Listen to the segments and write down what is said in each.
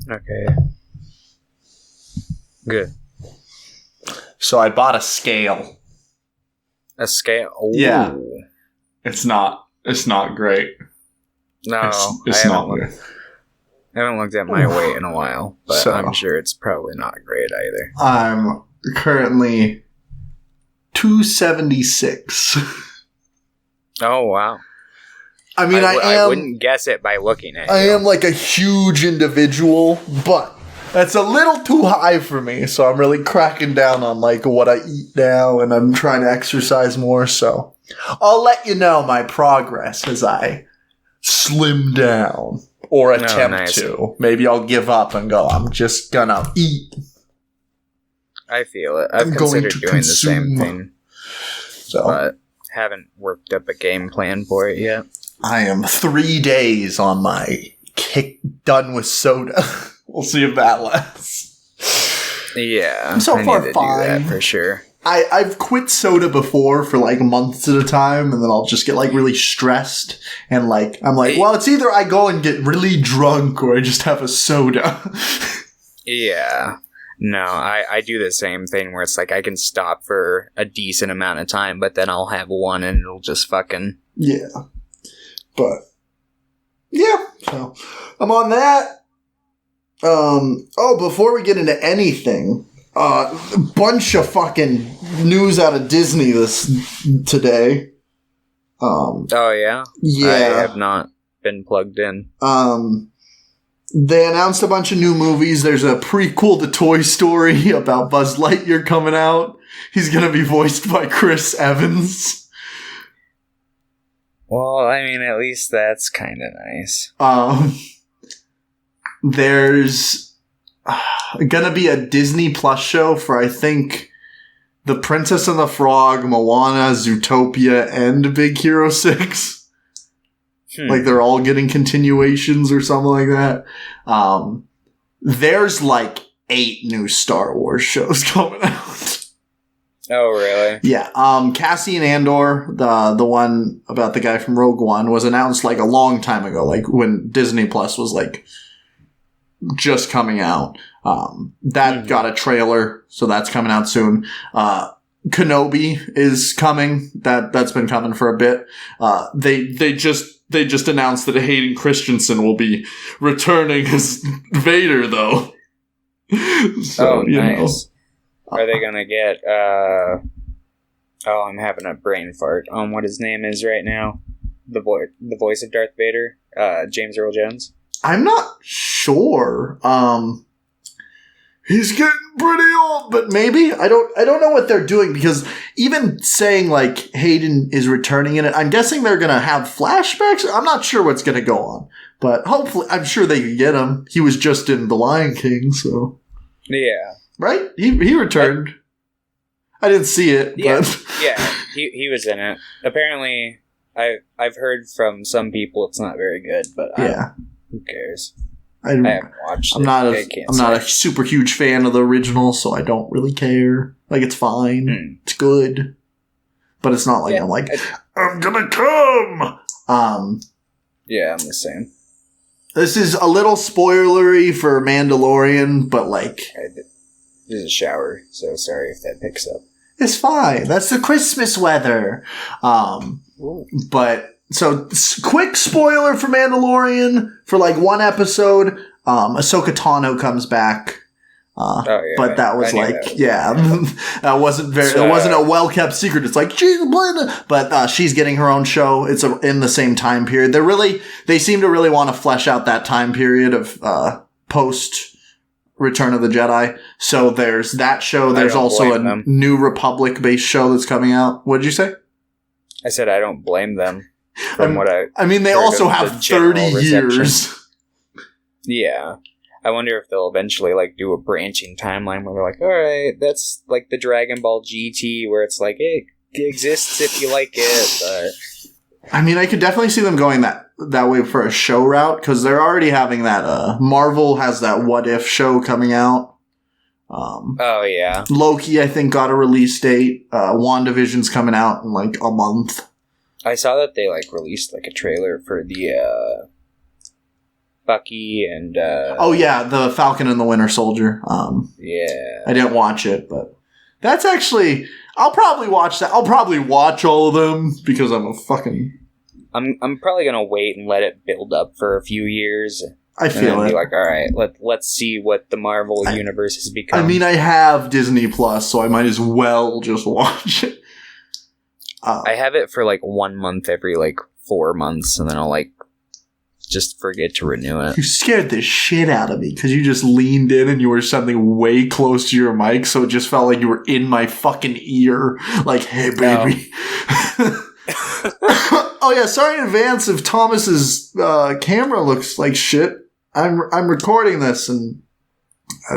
Okay. Good. So I bought a scale. A scale? Ooh. Yeah. It's not great. No, it's not good. I haven't looked at my weight in a while, but So, I'm sure it's probably not great either. I'm currently 276. Oh, wow. I mean, I wouldn't guess it by looking at it. I am like a huge individual, but that's a little too high for me, so I'm really cracking down on like what I eat now, and I'm trying to exercise more, so I'll let you know my progress as I slim down or attempt to. Maybe I'll give up and go, I'm just gonna eat. I feel it. I've considered doing the same thing, but haven't worked up a game plan for it yet. I am 3 days on my kick done with soda. We'll see if that lasts. Yeah, I'm so far fine. Do that for sure. I've quit soda before for like months at a time, and then I'll just get like really stressed, and like I'm like, well, it's either I go and get really drunk or I just have a soda. Yeah. No, I do the same thing where it's like I can stop for a decent amount of time, but then I'll have one and it'll just fucking... Yeah. But, yeah, so I'm on that. Before we get into anything, a bunch of fucking news out of Disney today. Oh, yeah? Yeah. I have not been plugged in. They announced a bunch of new movies. There's a prequel to Toy Story about Buzz Lightyear coming out. He's going to be voiced by Chris Evans. Well, I mean, at least that's kind of nice. There's going to be a Disney Plus show for, I think, The Princess and the Frog, Moana, Zootopia, and Big Hero 6. Like, they're all getting continuations or something like that. There's, like, 8 new Star Wars shows coming out. Oh, really? Yeah. Cassian Andor, the one about the guy from Rogue One, was announced, like, a long time ago, like, when Disney Plus was, like, just coming out. That got a trailer, so that's coming out soon. Kenobi is coming. That's been coming for a bit. They just announced that Hayden Christensen will be returning as Vader, though. So, nice. Are they gonna get, I'm having a brain fart on what his name is right now. The voice of Darth Vader, James Earl Jones? I'm not sure. He's getting pretty old, but maybe. I don't know what they're doing, because even saying, like, Hayden is returning in it, I'm guessing they're gonna have flashbacks. I'm not sure what's gonna go on, but hopefully, I'm sure they can get him. He was just in The Lion King, so. Yeah. Right? He returned. I didn't see it, but. Yeah, he was in it. Apparently, I've heard from some people it's not very good, but who cares? I haven't watched it. I'm not a super huge fan of the original, so I don't really care. Like, it's fine. It's good. But it's not like I'm like, I'm gonna come! Yeah, I'm the same. This is a little spoilery for Mandalorian, but like... There's a shower, so sorry if that picks up. It's fine. That's the Christmas weather. But... So, quick spoiler for Mandalorian for, like, one episode. Ahsoka Tano comes back. But that was, that wasn't it wasn't a well-kept secret. It's like, she's playing it. But she's getting her own show. It's in the same time period. They seem to really want to flesh out that time period of post Return of the Jedi. So there's that show. There's also a New Republic-based show that's coming out. What did you say? I said I don't blame them. I mean, they also have 30 years. Yeah. I wonder if they'll eventually, like, do a branching timeline where they're like, alright, that's like the Dragon Ball GT, where it's like, it exists if you like it, but... I mean, I could definitely see them going that way for a show route, because they're already having that, Marvel has that What If show coming out. Oh, yeah. Loki, I think, got a release date. WandaVision's coming out in, like, a month. I saw that they, like, released, like, a trailer for the, Bucky and oh yeah, the Falcon and the Winter Soldier. Yeah, I didn't watch it, but that's actually I'll probably watch that. I'll probably watch all of them because I'm a fucking. I'm probably gonna wait and let it build up for a few years. I feel it. Be like, all right, let's see what the Marvel universe has become. I mean, I have Disney Plus, so I might as well just watch it. I have it for like 1 month every like 4 months, and then I'll like just forget to renew it. You scared the shit out of me because you just leaned in and you were something way close to your mic, so it just felt like you were in my fucking ear. Like, hey, baby. Oh yeah, sorry in advance if Thomas's camera looks like shit. I'm recording this, and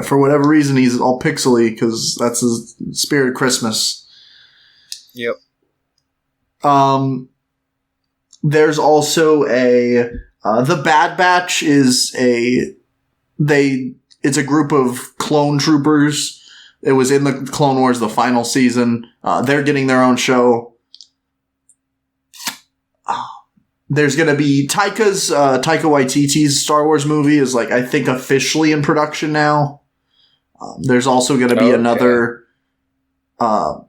for whatever reason he's all pixely because that's the spirit of Christmas. Yep. There's also the Bad Batch is it's a group of clone troopers. It was in the Clone Wars, the final season. They're getting their own show. There's going to be Taika Waititi's Star Wars movie is like, I think officially in production now. There's also going to be another, I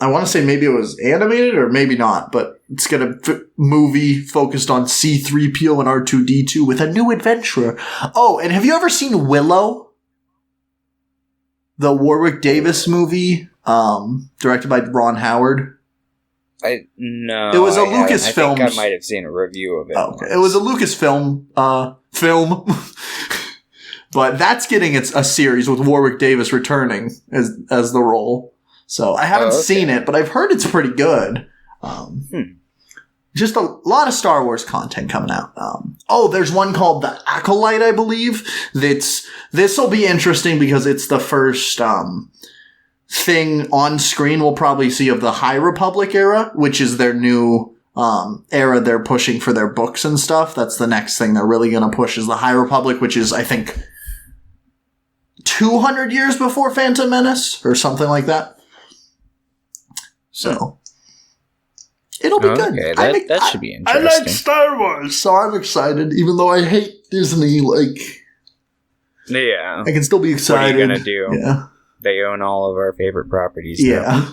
want to say maybe it was animated or maybe not, but it's going to movie focused on C-3PO and R2-D2 with a new adventurer. Oh, and have you ever seen Willow? The Warwick Davis movie, directed by Ron Howard. No. It was a Lucasfilm. I think I might have seen a review of it. Oh, okay. It was a Lucasfilm film. But that's getting a series with Warwick Davis returning as the role. So I haven't seen it, but I've heard it's pretty good. Just a lot of Star Wars content coming out. There's one called The Acolyte, I believe. This will be interesting because it's the first thing on screen we'll probably see of the High Republic era, which is their new era they're pushing for their books and stuff. That's the next thing they're really going to push is the High Republic, which is, I think, 200 years before Phantom Menace or something like that. So it'll be good. That should be interesting. I like Star Wars, so I'm excited, even though I hate Disney. Yeah, I can still be excited. What are you gonna do? Yeah. They own all of our favorite properties. Yeah.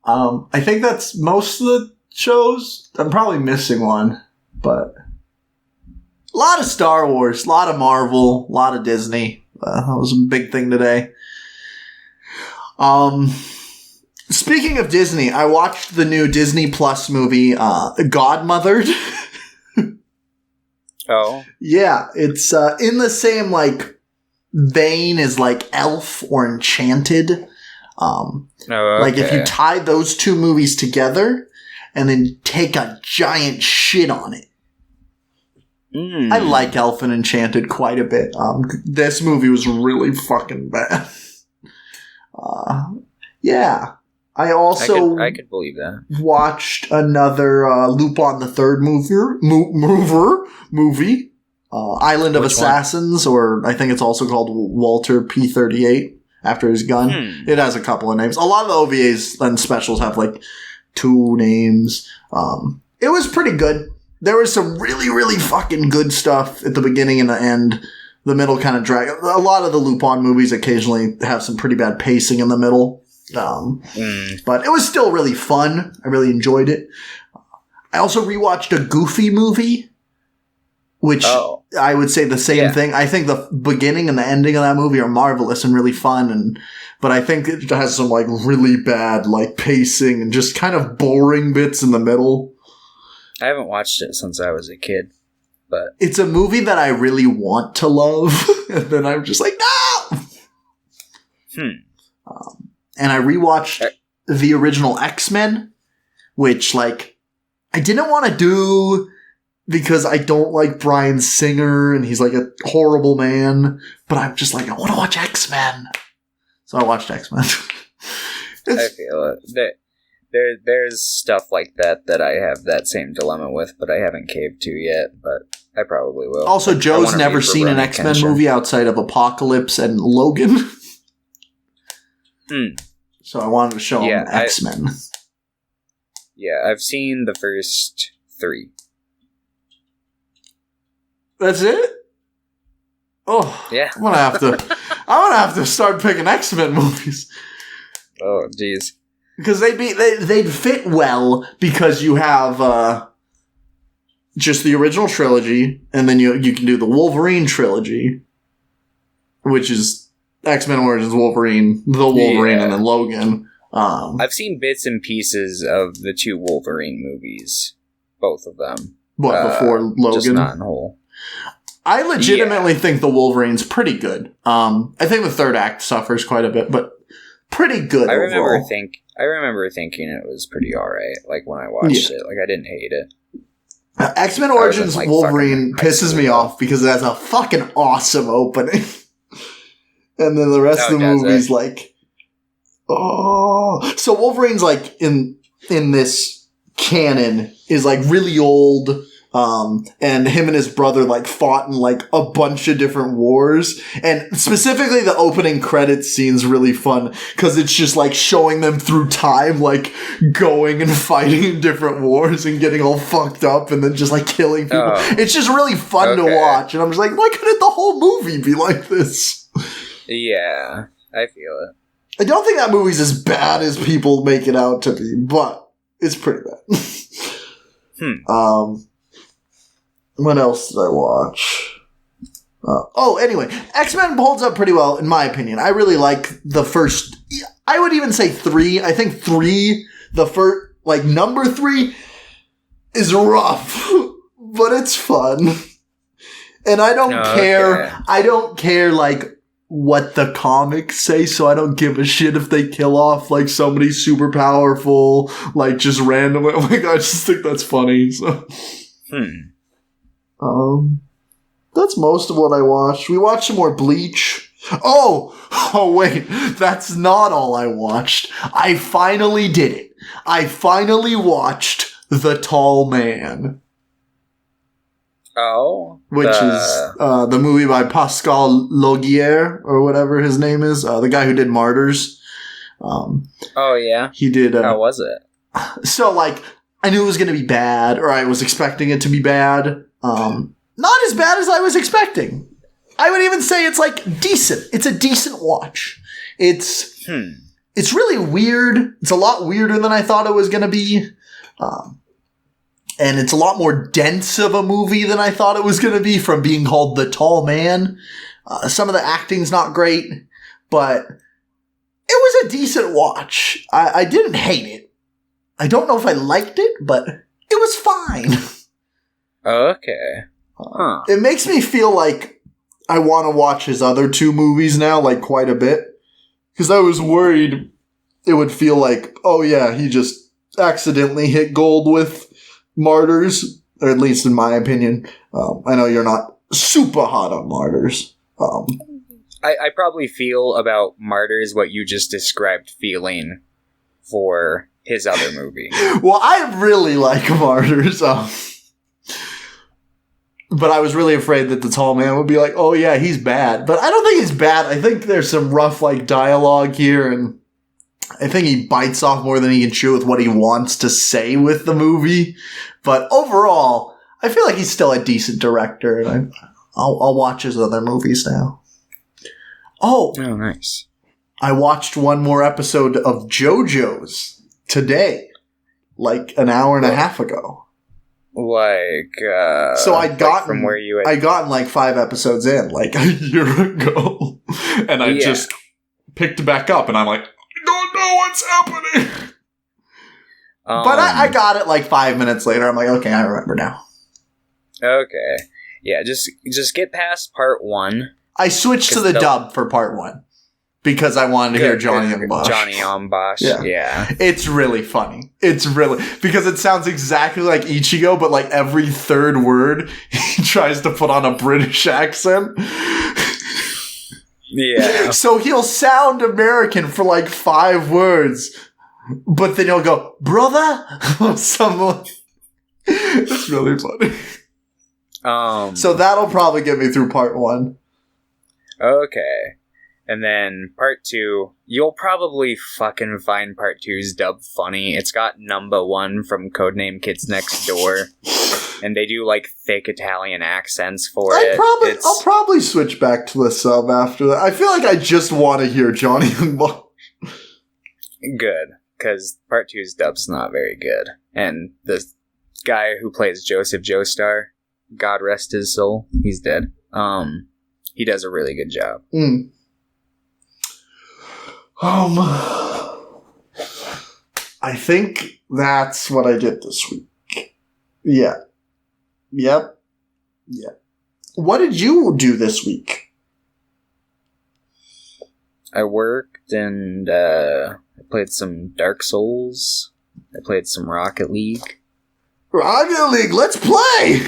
I think that's most of the shows. I'm probably missing one, but a lot of Star Wars, a lot of Marvel, a lot of Disney. That was a big thing today. Speaking of Disney, I watched the new Disney Plus movie, Godmothered. Oh. Yeah, it's in the same vein as Elf or Enchanted. If you tie those two movies together and then take a giant shit on it. I like Elf and Enchanted quite a bit. This movie was really fucking bad. Yeah. I also I could believe that. Watched another Lupin the Third movie. Island of Assassins, or I think it's also called Walter P-38 after his gun. It has a couple of names. A lot of the OVAs and specials have 2 names. It was pretty good. There was some really, really fucking good stuff at the beginning and the end. The middle kind of drag. A lot of the Lupin movies occasionally have some pretty bad pacing in the middle. But it was still really fun. I really enjoyed it. I also rewatched a Goofy movie, which I would say the same thing. I think the beginning and the ending of that movie are marvelous and really fun, but I think it has some really bad pacing and just kind of boring bits in the middle. I haven't watched it since I was a kid, but it's a movie that I really want to love, and then I'm just no. And I rewatched the original X-Men, which I didn't want to do because I don't like Bryan Singer and he's a horrible man, but I'm just I want to watch X-Men. So I watched X-Men. I feel it. There's stuff like that I have that same dilemma with, but I haven't caved to yet, but I probably will. Also, Joe's never seen an X-Men movie outside of Apocalypse and Logan. So I wanted to show him X-Men. I've seen the first 3. That's it? Oh, Yeah. I'm gonna have to start picking X-Men movies. Oh, jeez. Because they'd fit well because you have just the original trilogy, and then you can do the Wolverine trilogy, which is X-Men Origins Wolverine, the Wolverine, and then Logan. I've seen bits and pieces of the 2 Wolverine movies, both of them. What, before Logan? Just not in whole. I legitimately think the Wolverine's pretty good. I think the third act suffers quite a bit, but pretty good overall. I remember thinking it was pretty alright, like when I watched it. Like, I didn't hate it. X-Men Origins Wolverine pisses me off because it has a fucking awesome opening. And then the rest of the movie's like, oh. So Wolverine's like in this canon is like really old. And him and his brother like fought in like a bunch of different wars, and specifically the opening credits scene's really fun because it's just like showing them through time, like going and fighting in different wars and getting all fucked up and then just like killing people. It's just really fun to watch, and I'm just like, why couldn't the whole movie be like this? Yeah, I feel it. I don't think that movie's as bad as people make it out to be, but it's pretty bad. What else did I watch? Anyway, X-Men holds up pretty well, in my opinion. I really like the first... I would even say 3. I think 3, the first... Like, number 3 is rough, but it's fun. And I don't care... I don't care, like, what the comics say, so I don't give a shit if they kill off, like, somebody super powerful, like, just randomly. Oh my god, I just think that's funny, so... That's most of what I watched. We watched some more Bleach. Oh wait, that's not all I watched. I finally did it. I finally watched The Tall Man. Oh. Which is the movie by Pascal Laugier, or whatever his name is. The guy who did Martyrs. Yeah? He did... How was it? So, like, I knew it was going to be bad, or I was expecting it to be bad. Not as bad as I was expecting. I would even say it's like decent. It's a decent watch. It's really weird. It's a lot weirder than I thought it was going to be. And it's a lot more dense of a movie than I thought it was going to be from being called The Tall Man. Some of the acting's not great, but it was a decent watch. I didn't hate it. I don't know if I liked it, but it was fine. Okay. Huh. It makes me feel like I want to watch his other 2 movies now, like, quite a bit. Because I was worried it would feel like, oh yeah, he just accidentally hit gold with Martyrs. Or at least in my opinion. I know you're not super hot on Martyrs. I probably feel about Martyrs what you just described feeling for his other movie. Well, I really like Martyrs. But I was really afraid that The Tall Man would be like, oh yeah, he's bad. But I don't think he's bad. I think there's some rough, like, dialogue here, and I think he bites off more than he can chew with what he wants to say with the movie. But overall, I feel like he's still a decent director, and I'll watch his other movies now. Oh, nice. I watched one more episode of JoJo's today, like an hour and a half ago. So I'd gotten from where you had... I'd gotten like 5 episodes in, like a year ago, and I just picked back up, and I'm like, I don't know what's happening. But I got it like 5 minutes later. I'm like, okay, I remember now. Okay, yeah, just get past part 1. I switched to the dub for part 1 because I wanted to hear Johnny and Bosch. Johnny on Bosch, yeah. It's really funny. It's really... Because it sounds exactly like Ichigo, but like every third word, he tries to put on a British accent. Yeah. So he'll sound American for like 5 words, but then he'll go, brother? Someone... It's really funny. So that'll probably get me through part 1. Okay. And then part 2, you'll probably fucking find part 2's dub funny. It's got number 1 from Codename Kids Next Door. and they do like thick Italian accents for it. I'll probably switch back to the sub after that. I feel like I just want to hear Johnny and Bob. Good, because Part 2's dub's not very good. And the guy who plays Joseph Joestar, God rest his soul, he's dead. He does a really good job. I think that's what I did this week. Yeah. Yep. Yeah. What did you do this week? I worked and I played some Dark Souls. I played some Rocket League. Rocket League, let's play!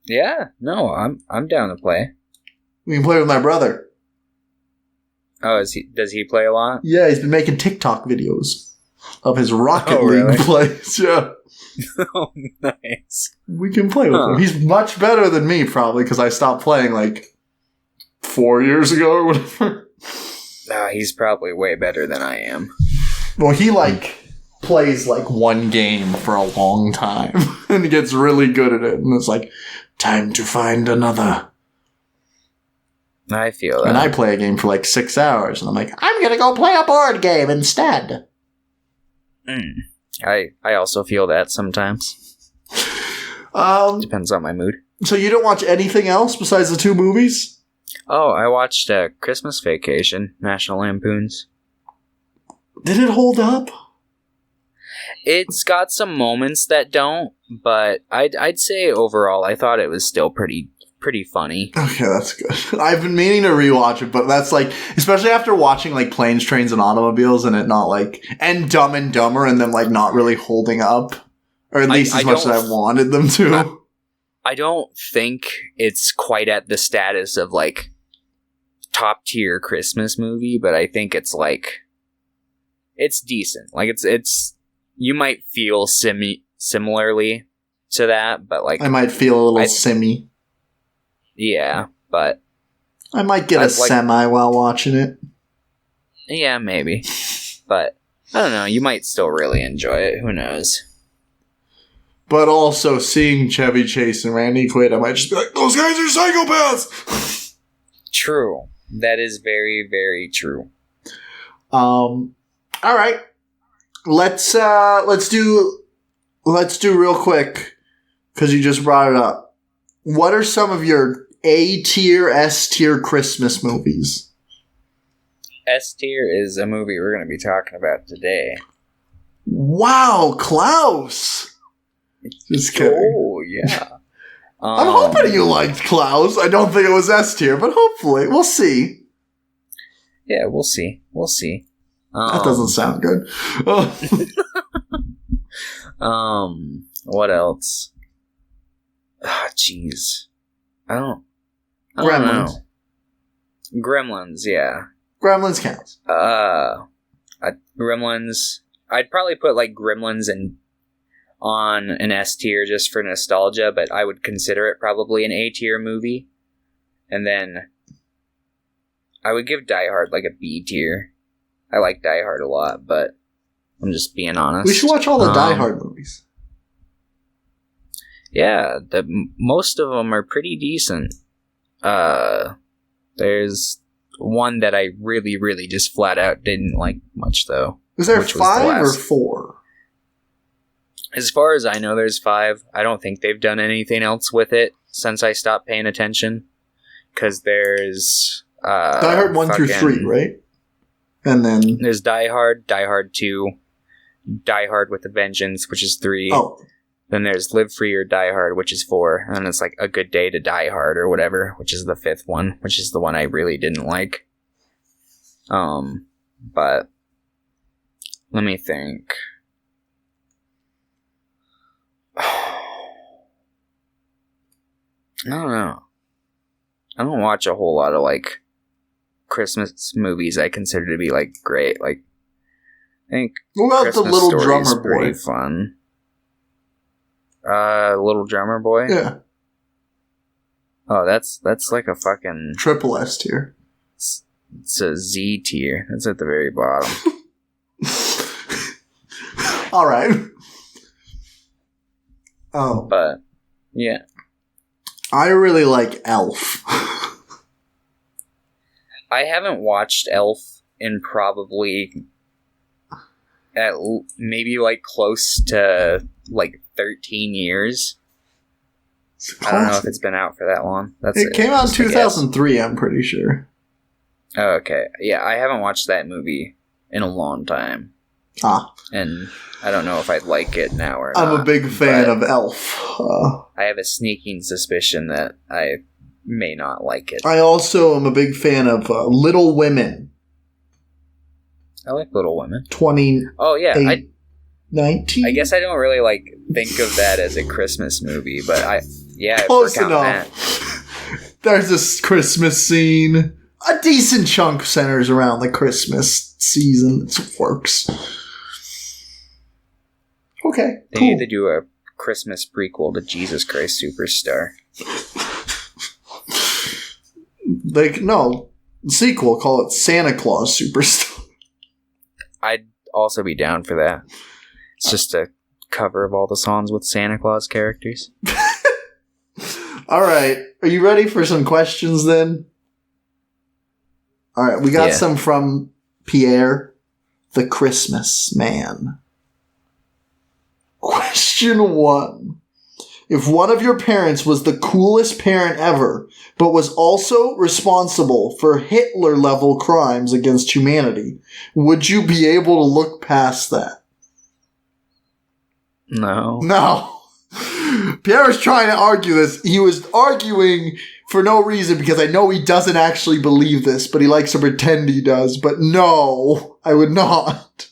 Yeah, no, I'm down to play. We can play with my brother. Oh, does he play a lot? Yeah, he's been making TikTok videos of his Rocket League really? plays. Yeah. Oh, nice. We can play with him. He's much better than me, probably, because I stopped playing like 4 years ago or whatever. He's probably way better than I am. Well, he plays one game for a long time and he gets really good at it, and it's like, time to find another. I feel that. And I play a game for 6 hours, and I'm like, I'm gonna go play a board game instead. I also feel that sometimes. Depends on my mood. So you don't watch anything else besides the 2 movies? Oh, I watched Christmas Vacation, National Lampoon's. Did it hold up? It's got some moments that don't, but I'd say overall I thought it was still pretty funny. Okay, that's good. I've been meaning to rewatch it, but that's especially after watching Planes, Trains, and Automobiles, and it not and Dumb and Dumber, and them not really holding up, or at least as much as I wanted them to. I don't think it's quite at the status of top tier Christmas movie, but I think it's it's decent. It's you might feel similarly to that, but I might feel a little simmy. Yeah, but I might get a semi while watching it. Yeah, maybe. But I don't know, you might still really enjoy it. Who knows? But also, seeing Chevy Chase and Randy Quaid, I might just be like, those guys are psychopaths! True. That is very, very true. Alright. Let's do real quick, because you just brought it up. What are some of your A tier, S tier Christmas movies? S tier is a movie we're going to be talking about today. Wow, Klaus! Just kidding. Oh, yeah. I'm hoping you liked Klaus. I don't think it was S tier, but hopefully. We'll see. Yeah, we'll see. We'll see. That doesn't sound good. What else? Jeez. I don't Gremlins. know. Gremlins, yeah. Gremlins counts. Gremlins. I'd probably put Gremlins on an S tier just for nostalgia, but I would consider it probably an A tier movie. And then I would give Die Hard a B tier. I like Die Hard a lot, but I'm just being honest. We should watch all the Die Hard movies. Yeah, most of them are pretty decent. There's one that I really, really just flat out didn't like much, though. Is there 5 or 4? As far as I know, there's 5. I don't think they've done anything else with it since I stopped paying attention. Because there's... Die Hard 1 through 3, right? And then... There's Die Hard 2, Die Hard with a Vengeance, which is 3. Oh. Then there's Live Free or Die Hard, which is 4. And then it's A Good Day to Die Hard or whatever, which is the 5th one, which is the one I really didn't like. But let me think. I don't know. I don't watch a whole lot of Christmas movies I consider to be great. I think what about Christmas The Little Story Drummer is Boy? Pretty fun. Little Drummer Boy? Yeah. Oh, that's a fucking triple S tier. It's a Z tier. That's at the very bottom. All right. Oh, but Yeah. I really like Elf. I haven't watched Elf in probably maybe like close to like 13 years. I don't know if it's been out for that long. It came out in 2003, I'm pretty sure. Oh, okay. Yeah, I haven't watched that movie in a long time. And I don't know if I'd like it now or not. I'm a big fan of Elf. I have a sneaking suspicion that I may not like it. I also am a big fan of Little Women. I like Little Women. 19. I guess I don't really like think of that as a Christmas movie, but close enough. There's this Christmas scene. A decent chunk centers around the Christmas season. It works. Okay, they need to do a Christmas prequel to Jesus Christ Superstar. Sequel, call it Santa Claus Superstar. I'd also be down for that. It's just a cover of all the songs with Santa Claus characters. All right, are you ready for some questions then? All right, we got some from Pierre, the Christmas man. Question 1. If one of your parents was the coolest parent ever, but was also responsible for Hitler-level crimes against humanity, would you be able to look past that? No. Pierre was trying to argue this. He was arguing for no reason because I know he doesn't actually believe this, but he likes to pretend he does. But no, I would not.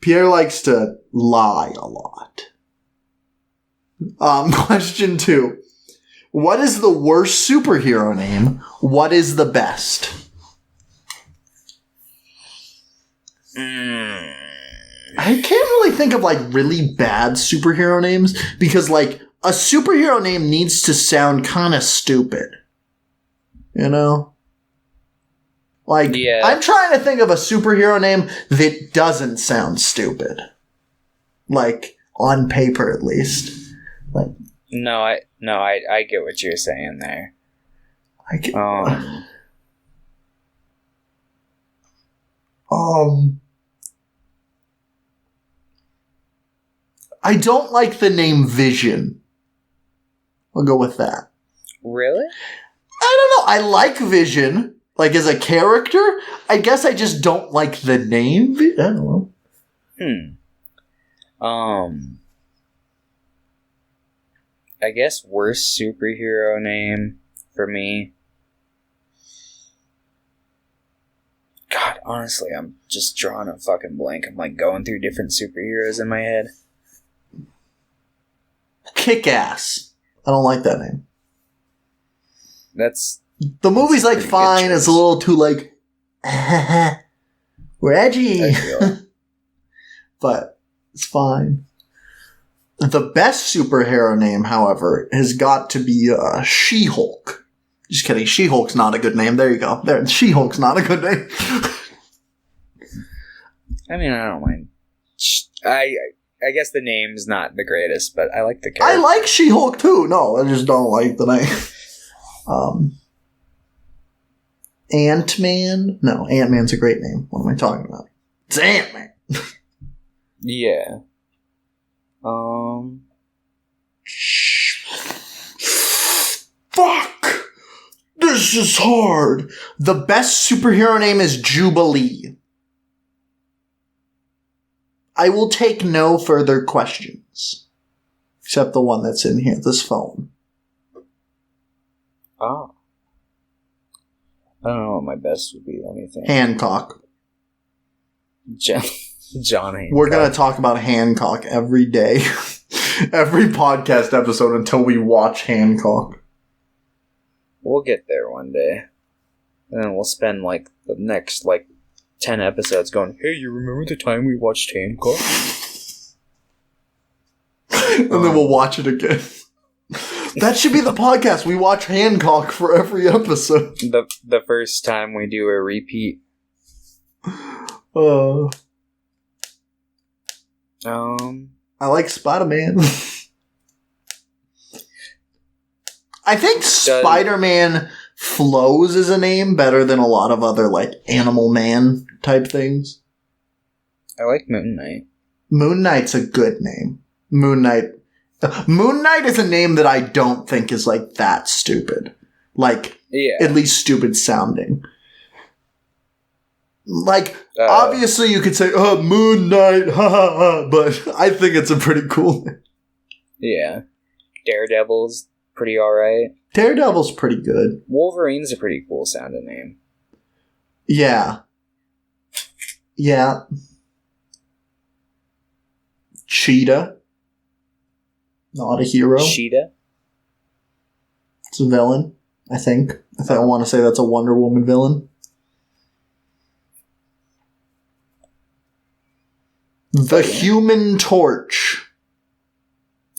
Pierre likes to lie a lot. Question 2. What is the worst superhero name? What is the best? I can't really think of, like, really bad superhero names because, like, a superhero name needs to sound kind of stupid. You know? Like, I'm trying to think of a superhero name that doesn't sound stupid. Like, on paper at least. Like, I get what you're saying there. I don't like the name Vision. I'll go with that. Really? I don't know. I like Vision, like as a character. I guess I just don't like the name. I don't know. I guess worst superhero name for me. God, honestly, I'm just drawing a fucking blank. I'm like going through different superheroes in my head. Kick-Ass. I don't like that name. The movie's like fine. It's a little too like we're edgy. But it's fine. The best superhero name, however, has got to be She-Hulk. Just kidding. She-Hulk's not a good name. There you go. There, She-Hulk's not a good name. I mean, I don't mind. I guess the name's not the greatest, but I like the character. I like She-Hulk too. No, I just don't like the name. Ant-Man? No, Ant-Man's a great name. What am I talking about? It's Ant-Man. Yeah. Fuck! This is hard. The best superhero name is Jubilee. I will take no further questions. Except the one that's in here, this phone. Oh. I don't know what my best would be. Let me think. Hancock. John Hancock. We're going to talk about Hancock every day. Every podcast episode until we watch Hancock. We'll get there one day. And then we'll spend, like, the next, 10 episodes going, hey, you remember the time we watched Hancock? And then we'll watch it again. That should be the podcast. We watch Hancock for every episode. The first time we do a repeat. I like Spider-Man. I think Spider-Man flows as a name better than a lot of other, like, Animal Man type things. I like Moon Knight. Moon Knight's a good name. Moon Knight is a name that I don't think is, like, that stupid. Like, at least stupid sounding. Like, obviously you could say, oh, Moon Knight, ha ha ha, but I think it's a pretty cool name. Yeah. Daredevil's pretty alright. Daredevil's pretty good. Wolverine's a pretty cool sounding name. Yeah. Yeah. Cheetah. Not a hero. Cheetah? It's a villain, I think. I want to say that's a Wonder Woman villain. The Human Torch.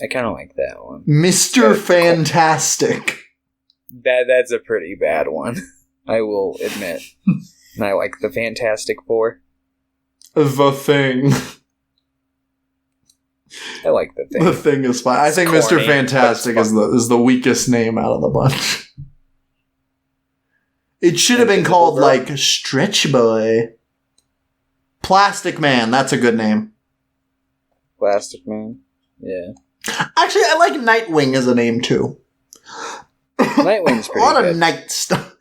I kind of like that one. Mr. Fantastic. That's a pretty bad one, I will admit. And I like the Fantastic Four. The Thing. I like the Thing. The Thing is fine. I think Mr. Fantastic is the weakest name out of the bunch. It should have been called, like, Stretch Boy. Plastic Man, that's a good name. Plastic Man? Yeah. Actually, I like Nightwing as a name, too. Nightwing's pretty good. A lot of night stuff.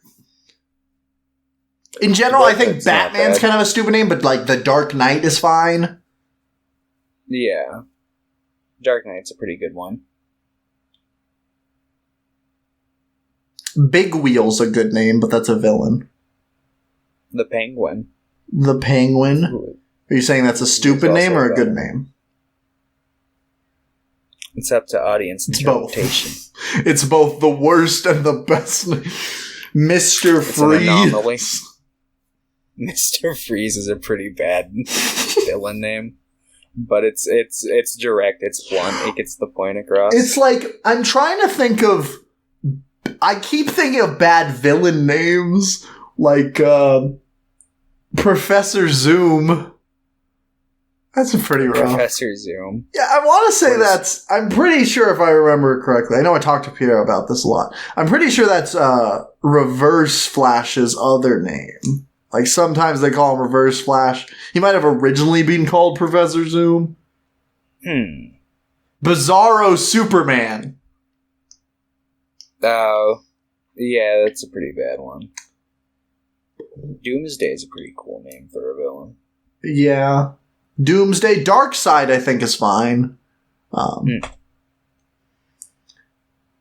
In general, I think Batman's kind of a stupid name, but, like, the Dark Knight is fine. Yeah. Dark Knight's a pretty good one. Big Wheel's a good name, but that's a villain. The Penguin. The Penguin? Are you saying that's a stupid name or a good name? It's up to audience interpretation. It's both the worst and the best name. Mr. Freeze. Mr. Freeze is a pretty bad villain name. But it's direct, it's blunt, it gets the point across. It's like, I'm trying to think of... I keep thinking of bad villain names, like, Professor Zoom. That's pretty rough. Professor Zoom. Yeah, I want to say that's... I'm pretty sure if I remember correctly. I know I talked to Peter about this a lot. I'm pretty sure that's Reverse Flash's other name. Like, sometimes they call him Reverse Flash. He might have originally been called Professor Zoom. Bizarro Superman. Oh, yeah, that's a pretty bad one. Doomsday is a pretty cool name for a villain. Yeah. Doomsday. Darkseid, I think, is fine.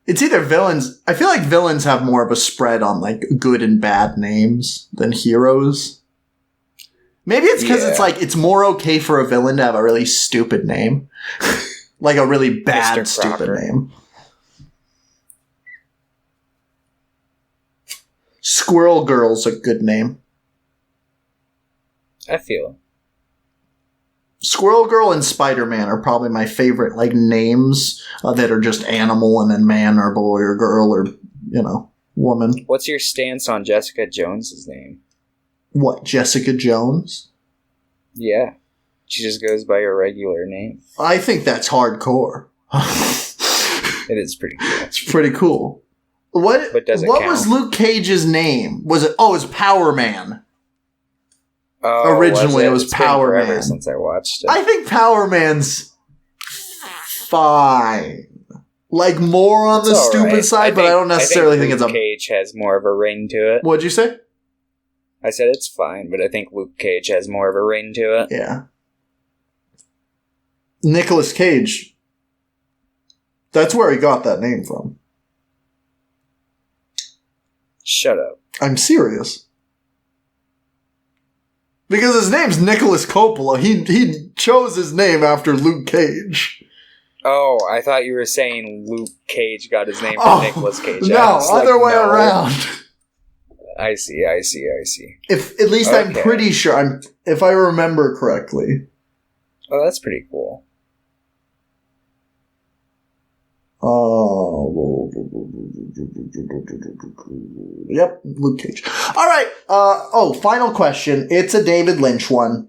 It's either villains. I feel like villains have more of a spread on, like, good and bad names than heroes. Maybe it's because it's like, it's more okay for a villain to have a really stupid name. Like a really bad, stupid name. Squirrel Girl's a good name. I feel. Squirrel Girl and Spider-Man are probably my favorite, like, names that are just animal and then man or boy or girl or, you know, woman. What's your stance on Jessica Jones's name? What, Jessica Jones? Yeah. She just goes by her regular name. I think that's hardcore. It is pretty cool. It's pretty cool. What was Luke Cage's name? Was it? Oh, it was Power Man. Originally, it was Power Man. Since I watched it, I think Power Man's fine. Like, more on the stupid side, but I don't necessarily think it's a... Luke Cage has more of a ring to it. What'd you say? I said it's fine, but I think Luke Cage has more of a ring to it. Yeah. Nicolas Cage. That's where he got that name from. Shut up. I'm serious. Because his name's Nicholas Coppola. He chose his name after Luke Cage. Oh, I thought you were saying Luke Cage got his name from Nicolas Cage. No, other way around. I see. If at least I'm pretty sure, if I remember correctly. Oh, that's pretty cool. Yep, Luke Cage. All right. Final question. It's a David Lynch one.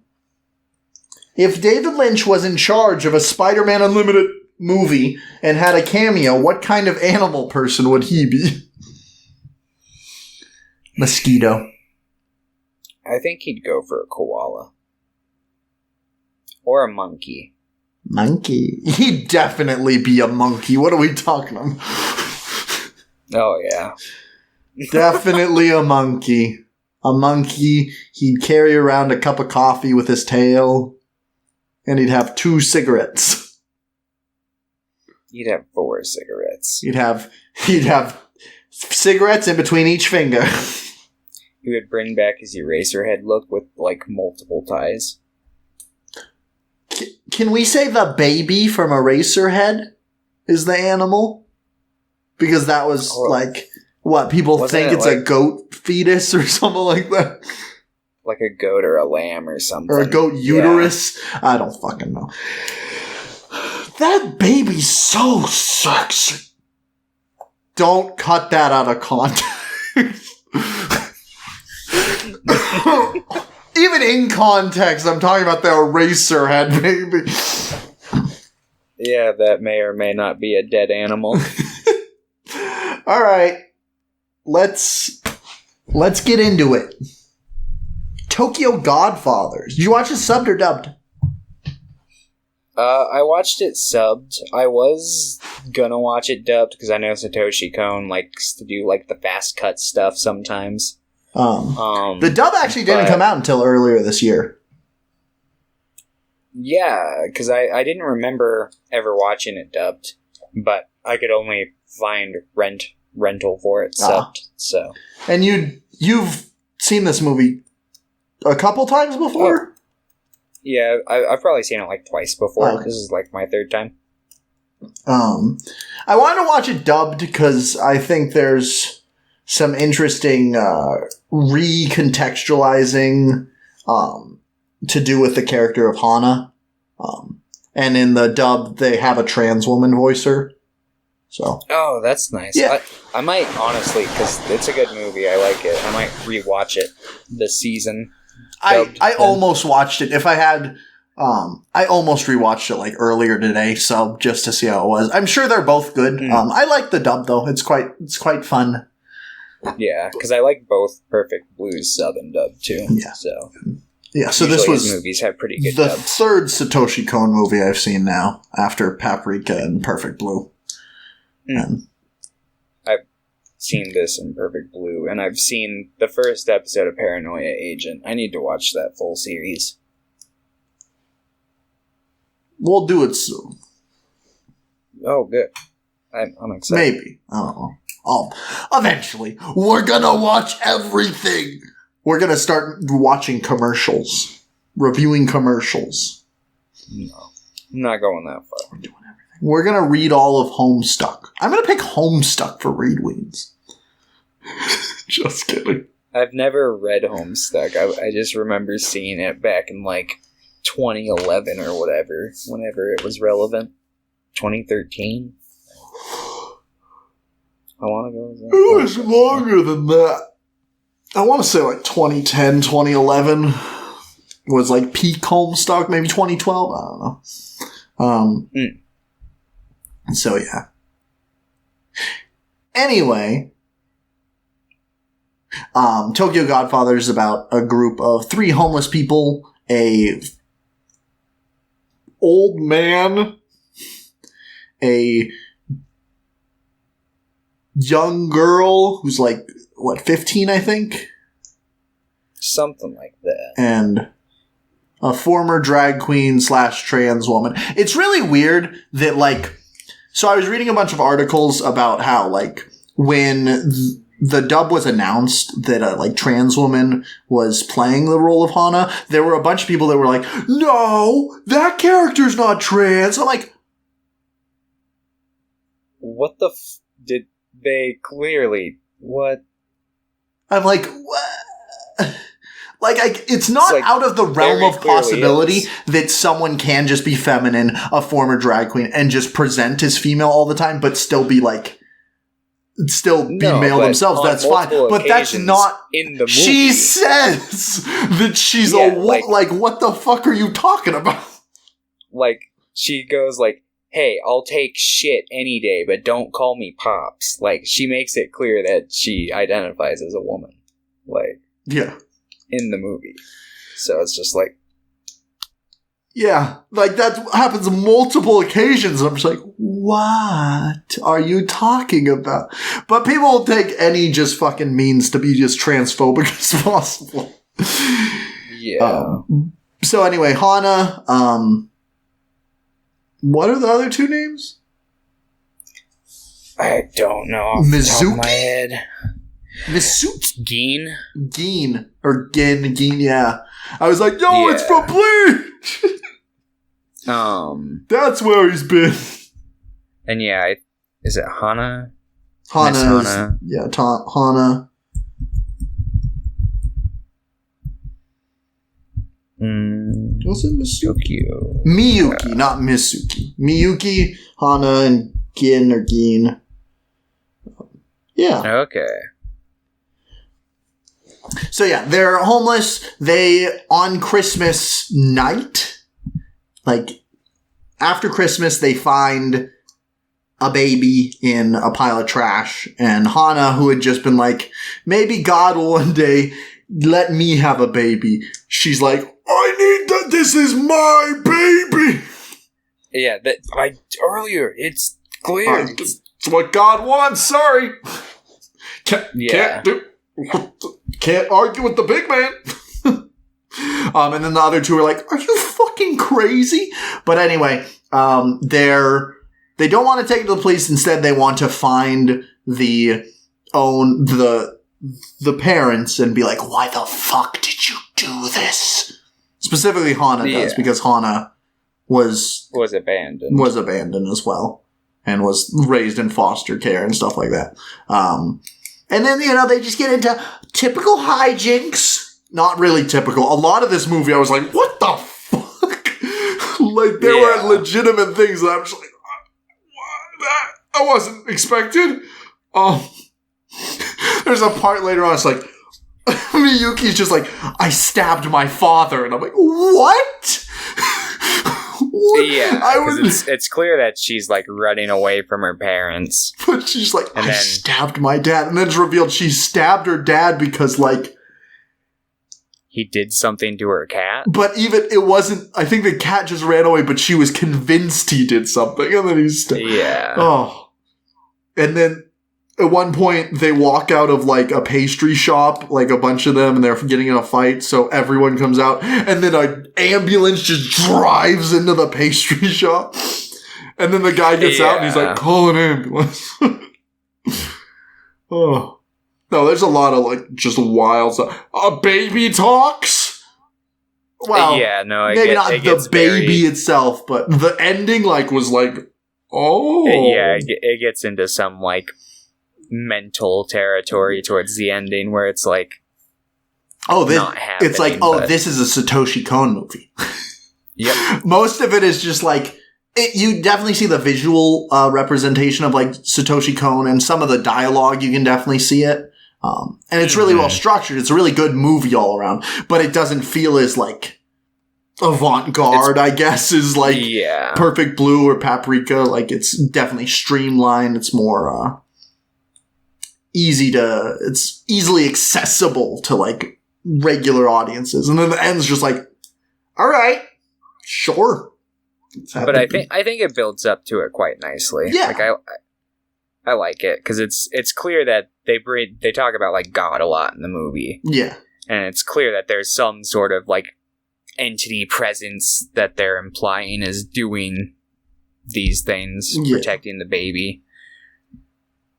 If David Lynch was in charge of a Spider-Man Unlimited movie and had a cameo, what kind of animal person would he be? Mosquito. I think he'd go for a koala. Or a monkey. Monkey. He'd definitely be a monkey. What are we talking about? Oh, yeah. Definitely a monkey. A monkey. He'd carry around a cup of coffee with his tail. And he'd have 2 cigarettes. You'd have 4 cigarettes. He'd have cigarettes in between each finger. He would bring back his Eraserhead look with, like, multiple ties. Can we say the baby from Eraserhead is the animal? Because that was, what, people think it's a goat fetus or something like that? Like a goat or a lamb or something. Or a goat uterus? Yeah. I don't fucking know. That baby's so sexy. Don't cut that out of context. Even in context, I'm talking about the Eraserhead baby. Yeah, that may or may not be a dead animal. All right. Let's get into it. Tokyo Godfathers. Did you watch it subbed or dubbed? I watched it subbed. I was gonna watch it dubbed because I know Satoshi Kon likes to do like the fast cut stuff sometimes. The dub actually didn't come out until earlier this year. Yeah, because I didn't remember ever watching it dubbed, but I could only find rental for it subbed. So, and you've seen this movie a couple times before? Oh. Yeah, I've probably seen it like twice before. Okay. This is like my 3rd time. I wanted to watch it dubbed because I think there's some interesting recontextualizing to do with the character of Hana. And in the dub, they have a trans woman voicer. So. Oh, that's nice. Yeah. I might, honestly, because it's a good movie. I like it. I might rewatch it this season. I almost watched it. If I had, I almost rewatched it like earlier today, so just to see how it was. I'm sure they're both good. I like the dub though. It's quite fun. Yeah, because I like both Perfect Blues sub and dub too. Yeah. So this was his movies have pretty good the dubs. 3rd Satoshi Kon movie I've seen now after Paprika and Perfect Blue. And I've seen this in Perfect Blue, and I've seen the first episode of Paranoia Agent. I need to watch that full series. we'll do it soon. Oh, good. I'm excited. Maybe. I don't know. Eventually. We're gonna watch everything. We're gonna start watching commercials. Reviewing commercials. No. I'm not going that far. We're doing everything. We're gonna read all of Homestuck. I'm gonna pick Homestuck for Read Weens. Just kidding. I've never read Homestuck. I just remember seeing it back in, 2011 or whatever, whenever it was relevant. 2013? I want to go with that. It was longer than that. I want to say 2010, 2011 was peak Homestuck, maybe 2012. I don't know. So yeah. Anyway, Tokyo Godfathers is about a group of 3 homeless people, a old man, a young girl who's 15, I think? Something like that. And a former drag queen / trans woman. It's really weird that, so I was reading a bunch of articles about how, when the dub was announced that a, trans woman was playing the role of Hana, there were a bunch of people that were like, no, that character's not trans. I'm like, what the did they clearly, what? I'm like, what? It's not out of the realm of possibility that someone can just be feminine, a former drag queen, and just present as female all the time, but still be male themselves. That's fine. But that's not in the movie. She says that she's a what the fuck are you talking about? She goes hey, I'll take shit any day, but don't call me Pops. Like, she makes it clear that she identifies as a woman. Like, yeah. In the movie. So it's just like... Yeah, like that happens on multiple occasions. I'm just like, what are you talking about? But people will take any just fucking means to be just transphobic as possible. Yeah. So anyway, Hana, what are the other two names? I don't know off the top of my head. Mizuki? Geen? Or Gin, yeah. I was like, yo, it's from Bleach! That's where he's been. And yeah, is it Hana? Hana. Yeah, Hana. Was it Misuki? Miyuki, not Misuki. Miyuki, Hana, and Gin or Geen. Yeah. Okay. So yeah, they're homeless. They, on Christmas night, like, after Christmas, they find a baby in a pile of trash. And Hana, who had just been like, maybe God will one day let me have a baby. She's like, I need that. This is my baby. Yeah, that earlier, it's clear. It's what God wants. Sorry. Can't argue with the big man. And then the other two are like, are you fucking crazy? But anyway, they don't want to take it to the police. Instead, they want to find the parents and be like, why the fuck did you do this? Specifically, Hana does, because Hana was abandoned as well, and was raised in foster care and stuff like that. And then, they just get into typical hijinks. Not really typical. A lot of this movie, I was like, what the fuck? Like, there were legitimate things that I'm just like, what? I wasn't expected. There's a part later on, it's like, Miyuki's just like, I stabbed my father. And I'm like, what? What? Yeah, it's clear that she's, like, running away from her parents. But she's like, I stabbed my dad. And then it's revealed she stabbed her dad because, like... he did something to her cat? But even, it wasn't... I think the cat just ran away, but she was convinced he did something. And then he's... Yeah. Oh. And then... at one point, they walk out of, like, a pastry shop, like, a bunch of them, and they're getting in a fight, so everyone comes out, and then an ambulance just drives into the pastry shop, and then the guy gets out, and he's like, call an ambulance. Oh. No, there's a lot of, like, just wild stuff. A baby talks? Well, maybe not the baby itself, but the ending, like, was like, oh. It gets into some, like, mental territory towards the ending where it's like, this is a Satoshi Kon movie. Yep. Most of it is just like, you definitely see the visual representation of like Satoshi Kon, and some of the dialogue you can definitely see it. And it's really well structured. It's a really good movie all around, but it doesn't feel as like avant-garde, I guess, is like Perfect Blue or Paprika. Like, it's definitely streamlined. It's more it's easily accessible to like regular audiences. And then the end's just like, all right, sure. But I think it builds up to it quite nicely. Yeah. Like, I like it because it's clear that they talk about like God a lot in the movie. Yeah. And it's clear that there's some sort of like entity presence that they're implying is doing these things, protecting the baby.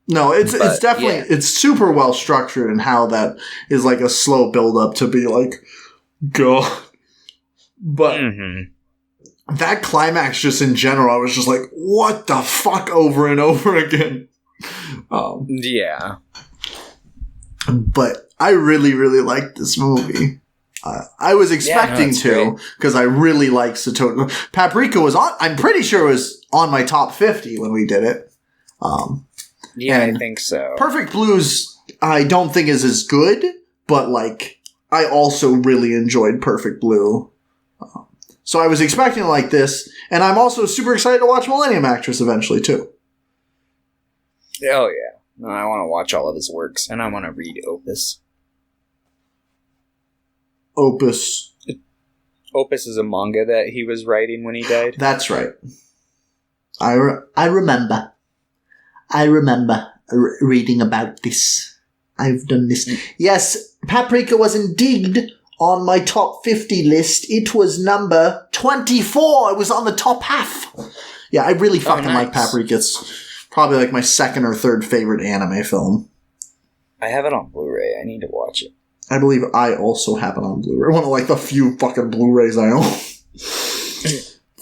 No, it's definitely, it's super well structured, and how that is like a slow build up to be like, God. But that climax just in general, I was just like, what the fuck, over and over again. Yeah. But I really, really liked this movie. I was expecting to, because I really like Satoshi. Paprika was on, I'm pretty sure it was on my top 50 when we did it. I think so. Perfect Blues, I don't think is as good, but like, I also really enjoyed Perfect Blue. So I was expecting like this, and I'm also super excited to watch Millennium Actress eventually, too. Oh, yeah. No, I want to watch all of his works, and I want to read Opus. Opus. Opus is a manga that he was writing when he died. That's right. I remember. I remember reading about this. I've done this. Yes, Paprika was indeed on my top 50 list. It was number 24. It was on the top half. Yeah, I really fucking like Paprika. It's probably like my second or third favorite anime film. I have it on Blu-ray. I need to watch it. I believe I also have it on Blu-ray. One of like the few fucking Blu-rays I own.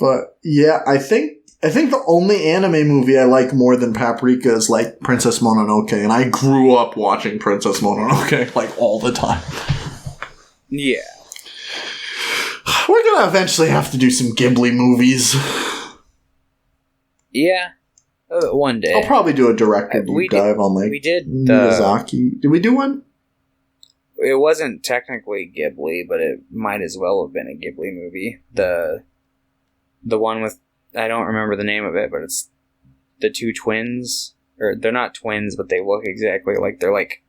But yeah, I think the only anime movie I like more than Paprika is like Princess Mononoke, and I grew up watching Princess Mononoke like all the time. Yeah. We're gonna eventually have to do some Ghibli movies. Yeah. One day. I'll probably do a director deep dive on like Miyazaki. Did we do one? It wasn't technically Ghibli, but it might as well have been a Ghibli movie. The one with, I don't remember the name of it, but it's the two twins. Or they're not twins, but they look exactly like they're like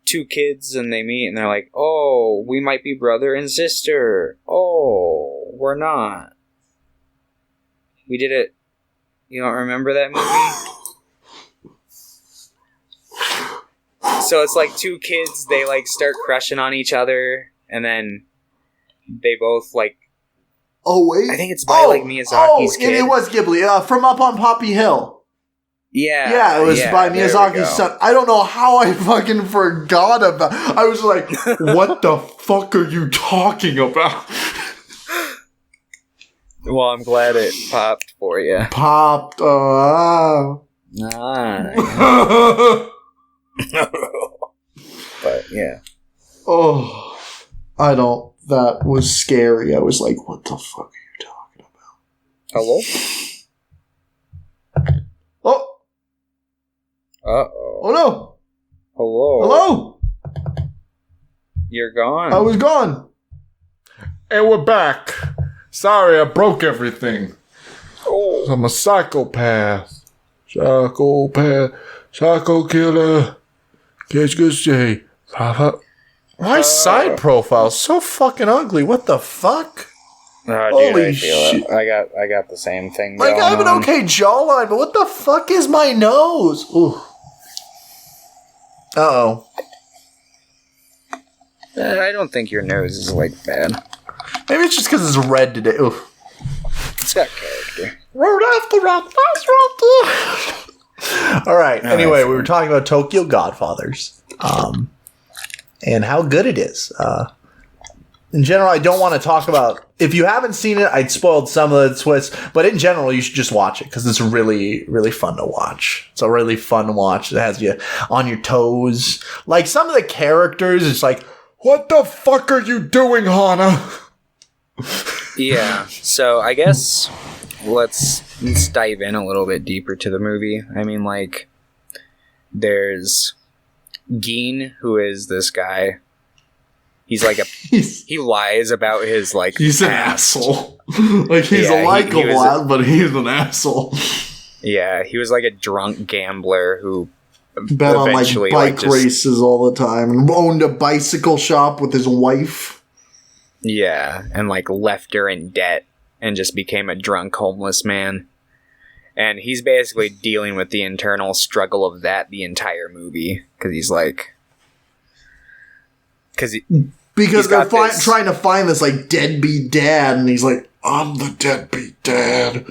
two kids, and they meet and they're like, oh, we might be brother and sister. Oh, we're not. We did it. You don't remember that movie? So it's like two kids, they like start crushing on each other, and then they both like... Oh, wait. I think it's by like Miyazaki's kid. It was Ghibli. From Up on Poppy Hill. Yeah. Yeah, it was by Miyazaki's son. I don't know how I fucking forgot about. I was like, what the fuck are you talking about? Well, I'm glad it popped for you. Popped. But yeah. Oh, I don't. That was scary. I was like, what the fuck are you talking about? Hello? Oh. Uh-oh. Oh no. Hello? Hello? You're gone. I was gone. And we're back. Sorry, I broke everything. Oh. I'm a psychopath. Psycho killer. Qu'est-ce que c'est? My side profile's so fucking ugly. What the fuck? Oh, dude, Holy I feel shit. it. I got the same thing. Like, I have an on. okay jawline, but what the fuck is my nose? Ooh. Uh-oh. I don't think your nose is like bad. Maybe it's just because it's red today. Ooh. It's got character. All right. Anyway, we were talking about Tokyo Godfathers. And how good it is. In general, I don't want to talk about... If you haven't seen it, I'd spoiled some of the twists. But in general, you should just watch it because it's really, really fun to watch. It's a really fun watch. It has you on your toes. Like, some of the characters, it's like, what the fuck are you doing, Hana? Yeah. So, I guess let's dive in a little bit deeper to the movie. I mean, like, there's Geen, who is this guy. He's like he lies about his like. He's an asshole. Like he's a likable lad, but he's an asshole. Yeah, he was like a drunk gambler who bet on like bike races all the time and owned a bicycle shop with his wife. Yeah, and like left her in debt and just became a drunk homeless man. And he's basically dealing with the internal struggle of that the entire movie because he's like. Because they're trying to find this like deadbeat dad, and he's like, "I'm the deadbeat dad."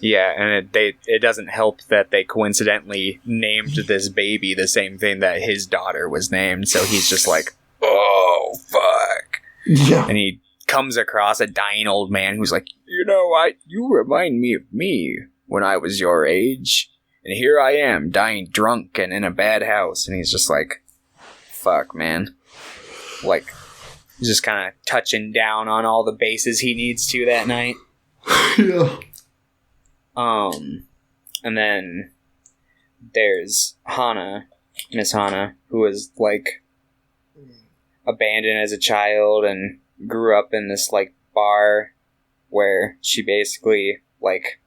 Yeah, and it doesn't help that they coincidentally named this baby the same thing that his daughter was named. So he's just like, "Oh fuck!" Yeah, and he comes across a dying old man who's like, "You remind me of me when I was your age, and here I am dying drunk and in a bad house." And he's just like, "Fuck, man." Like, just kind of touching down on all the bases he needs to that night. Yeah. And then there's Hana, Miss Hana, who was, like, abandoned as a child and grew up in this, like, bar where she basically, like,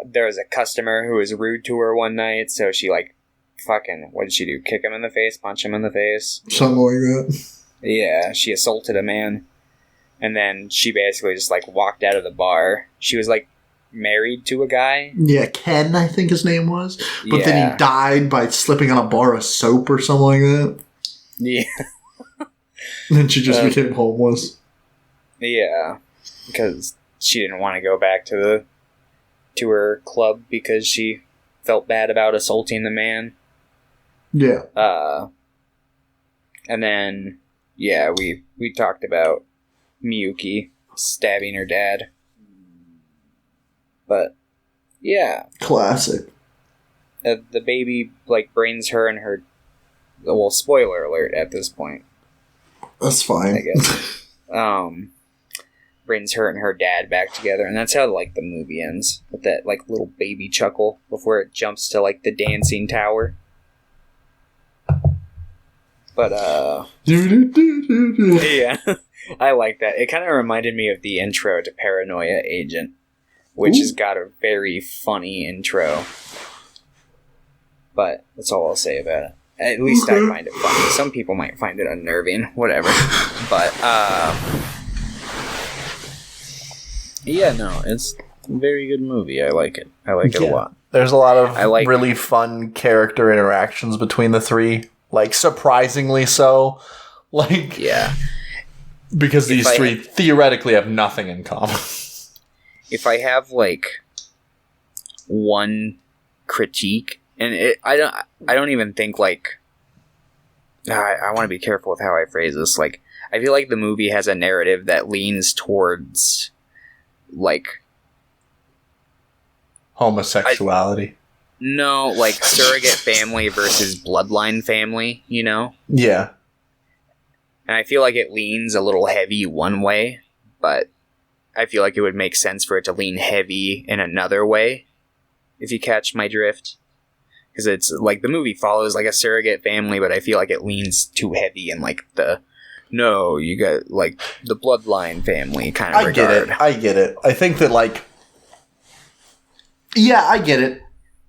there was a customer who was rude to her one night, so she, like, fucking, what did she do? Kick him in the face? Punch him in the face? Something like that. Yeah, she assaulted a man. And then she basically just, like, walked out of the bar. She was, like, married to a guy. Yeah, Ken, I think his name was. But Yeah. then he died by slipping on a bar of soap or something like that. Yeah. And then she just became homeless. Yeah. Because she didn't want to go back to her club because she felt bad about assaulting the man. Yeah. And then, yeah, we talked about Miyuki stabbing her dad. But, yeah. Classic. The baby, like, brings her and her... Well, spoiler alert at this point, That's fine. I guess. Brings her and her dad back together, and that's how, like, the movie ends. With that, like, little baby chuckle before it jumps to, like, the dancing tower. But, yeah. I like that. It kind of reminded me of the intro to Paranoia Agent, which has got a very funny intro. But that's all I'll say about it. At least I find it funny. Some people might find it unnerving. Whatever. But, yeah, no, it's a very good movie. I like it. I like it a lot. There's a lot of really fun character interactions between the three. Like, surprisingly so. Like, yeah. Because these three theoretically have nothing in common. If I have, like, one critique, and I don't even think, like, I want to be careful with how I phrase this. Like, I feel like the movie has a narrative that leans towards, like, homosexuality. No, like, surrogate family versus bloodline family, you know? Yeah. And I feel like it leans a little heavy one way, but I feel like it would make sense for it to lean heavy in another way, if you catch my drift. Because it's, like, the movie follows, like, a surrogate family, but I feel like it leans too heavy in, like, no, you got, like, the bloodline family kind of regard. I get it. I think that, like... Yeah, I get it.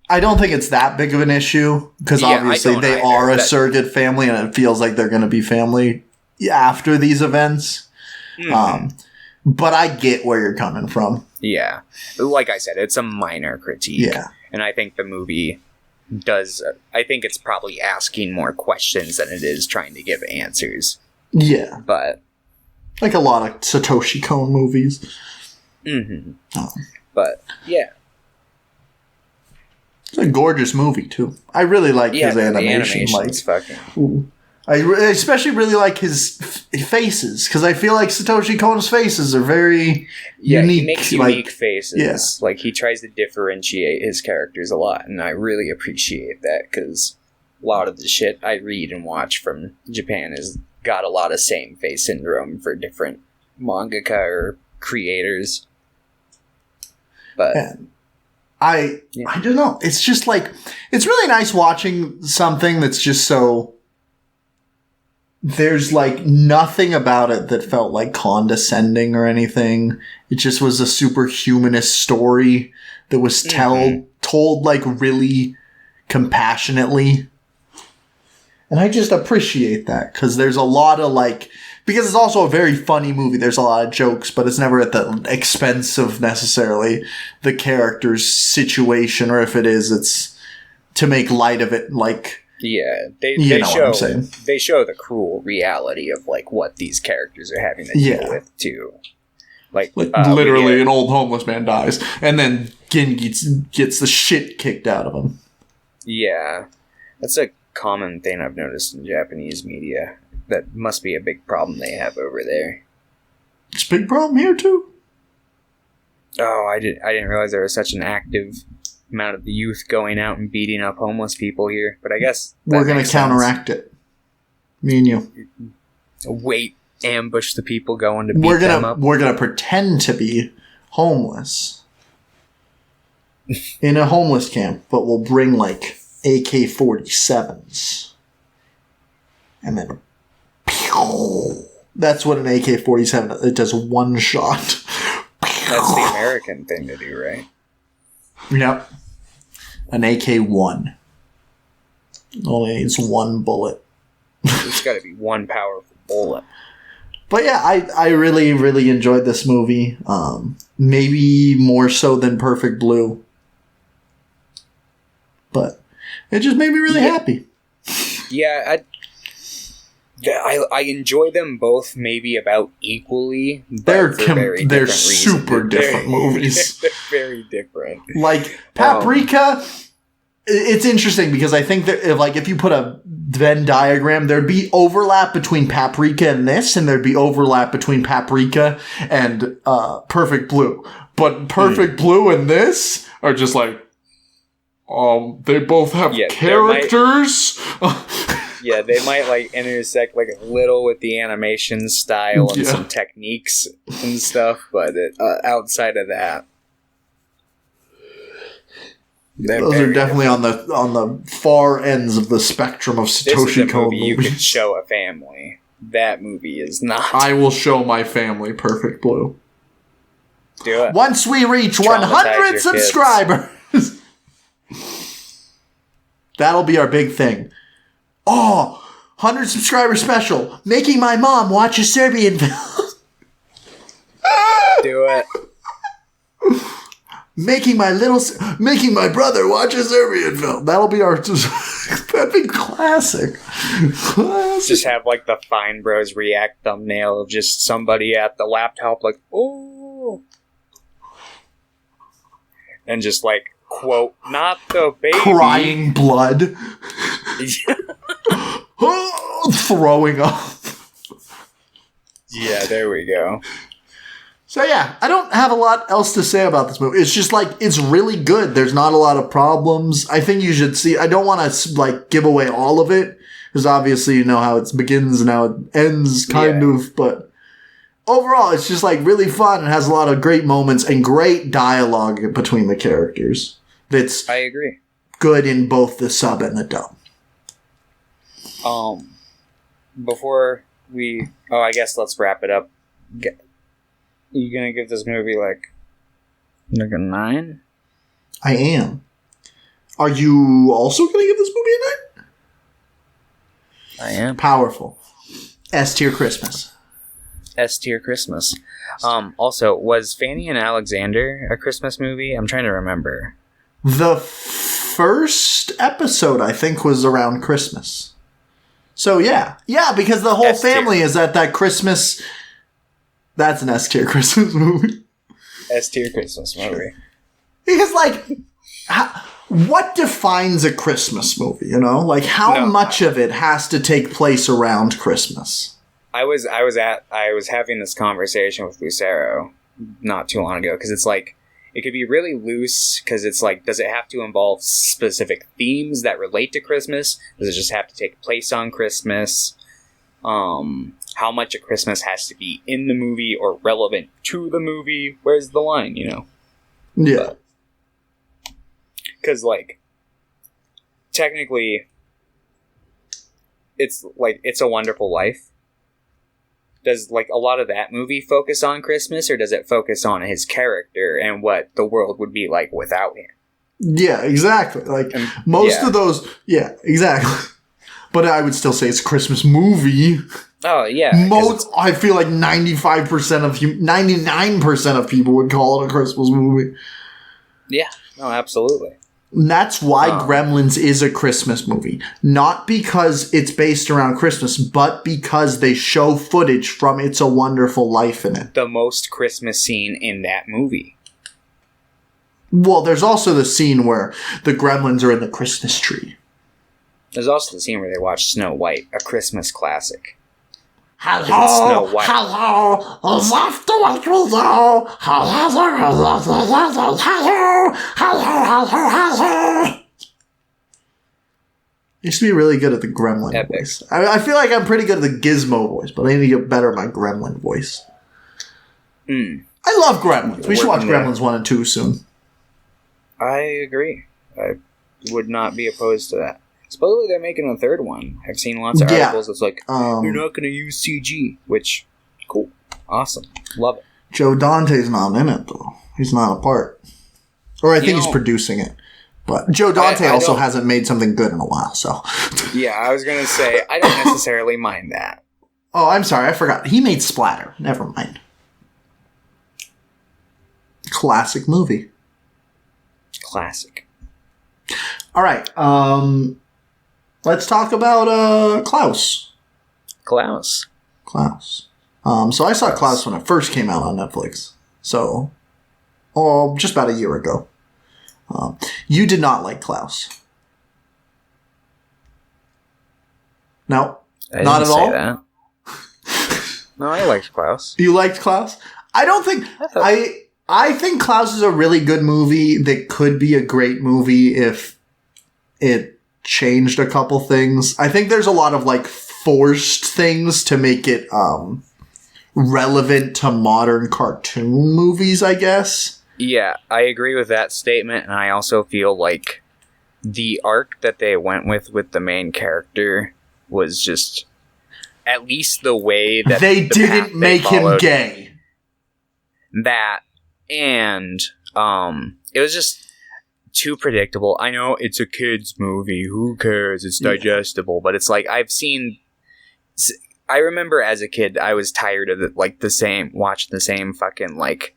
I don't think it's that big of an issue, because obviously they are a surrogate family, and it feels like they're going to be family after these events. Mm-hmm. But I get where you're coming from. Yeah. Like I said, it's a minor critique. Yeah. And I think the movie does... I think it's probably asking more questions than it is trying to give answers. Yeah. But... like a lot of Satoshi Kon movies. Mm-hmm. But, yeah. It's a gorgeous movie, too. I really like his animation. Like, fucking... I especially really like his faces, because I feel like Satoshi Kon's faces are very unique. He makes unique faces. Yeah. Like, he tries to differentiate his characters a lot, and I really appreciate that, because a lot of the shit I read and watch from Japan has got a lot of same face syndrome for different mangaka or creators. But... I don't know. It's just like... it's really nice watching something that's just so... there's, like, nothing about it that felt, like, condescending or anything. It just was a super humanist story that was told, like, really compassionately. And I just appreciate that, because there's a lot of, like... because it's also a very funny movie. There's a lot of jokes, but it's never at the expense of necessarily the character's situation, or if it is, it's to make light of it, like... yeah, they show the cruel reality of, like, what these characters are having to deal with, too. Like literally, an old homeless man dies, and then Gin gets the shit kicked out of him. Yeah, that's a common thing I've noticed in Japanese media. That must be a big problem they have over there. It's a big problem here, too. Oh, I didn't realize there was such an active amount of the youth going out and beating up homeless people here, but I guess we're going to counteract it. Me and you. Wait, ambush the people going to beat them up. We're going to pretend to be homeless in a homeless camp, but we'll bring, like, AK-47s. And then, pew! That's what an AK-47 does. It does one shot. That's the American thing to do, right? Yep. An AK-1. Only needs one bullet. There's got to be one powerful bullet. But yeah, I really, really enjoyed this movie. Maybe more so than Perfect Blue. But it just made me really happy. Yeah, I enjoy them both maybe about equally. But they're super different movies. They're very different. Like Paprika, it's interesting because I think that if you put a Venn diagram, there'd be overlap between Paprika and this, and there'd be overlap between Paprika and Perfect Blue. But Perfect Blue and this are just like, they both have characters. Yeah, they might like intersect like a little with the animation style and some techniques and stuff, but outside of that, those are definitely on the far ends of the spectrum of Satoshi Kon movies. You could show a family. That movie is not. I will show my family Perfect Blue. Do it. Once we reach 100 subscribers. That'll be our big thing. 100 subscriber special. Making my mom watch a Serbian film. Do it. Making my brother watch a Serbian film. That'll be our. That'd be classic. Just have like the Fine Bros React thumbnail of just somebody at the laptop, like, oh, and just like quote, not the baby, crying blood, throwing up. Yeah, there we go. So yeah, I don't have a lot else to say about this movie. It's just like, it's really good. There's not a lot of problems. I think you should see. I don't want to like give away all of it because obviously you know how it begins and how it ends, kind of. But overall, it's just like really fun. It has a lot of great moments and great dialogue between the characters. I agree. Good in both the sub and the dub. Before we, I guess let's wrap it up. You gonna give this movie like a 9? I am. Are you also gonna give this movie a 9? I am. Powerful. S tier Christmas. S tier Christmas. Also, was Fanny and Alexander a Christmas movie? I'm trying to remember. The first episode, I think, was around Christmas. So yeah, because the whole S-tier family is at that Christmas. That's an S tier Christmas movie. S tier Christmas movie. Because like, what defines a Christmas movie? You know, like how much of it has to take place around Christmas? I was having this conversation with Lucero not too long ago because it's like it could be really loose because it's like, does it have to involve specific themes that relate to Christmas? Does it just have to take place on Christmas? How much of Christmas has to be in the movie or relevant to the movie? Where's the line, you know? Yeah. Because, like, technically, it's like, It's a Wonderful Life. Does, like, a lot of that movie focus on Christmas, or does it focus on his character and what the world would be like without him? Yeah, exactly. Like, most of those... Yeah, exactly. But I would still say it's a Christmas movie. Oh, yeah. I feel like 99% of people would call it a Christmas movie. Yeah, no, absolutely. And that's why Gremlins is a Christmas movie. Not because it's based around Christmas, but because they show footage from It's a Wonderful Life in it. The most Christmas scene in that movie. Well, there's also the scene where the Gremlins are in the Christmas tree. There's also the scene where they watch Snow White, a Christmas classic. Hello, hello, is after what we do. Hello. Used to be really good at the Gremlin voice. I feel like I'm pretty good at the Gizmo voice, but I need to get better at my Gremlin voice. I love Gremlins. We should watch Gremlins 1 and 2 soon. I agree. I would not be opposed to that. Supposedly they're making a third one. I've seen lots of articles that's like, you're not going to use CG, which, cool. Awesome. Love it. Joe Dante's not in it, though. He's not a part. Or I think he's producing it. But Joe Dante also hasn't made something good in a while, so. Yeah, I was going to say, I don't necessarily mind that. Oh, I'm sorry, I forgot. He made Splatter. Never mind. Classic movie. Classic. All right, let's talk about Klaus. Klaus. So I saw Klaus when it first came out on Netflix. So, just about a year ago. You did not like Klaus. No, not at all. That. No, I liked Klaus. You liked Klaus? I don't think I think Klaus is a really good movie that could be a great movie if it changed a couple things. I think there's a lot of like forced things to make it relevant to modern cartoon movies, I guess. Yeah, I agree with that statement, and I also feel like the arc that they went with the main character was just, at least the way that they didn't make him gay. That, and it was just too predictable. I know it's a kid's movie, who cares, it's digestible, but it's like, I remember as a kid, I was tired of watching the same fucking, like,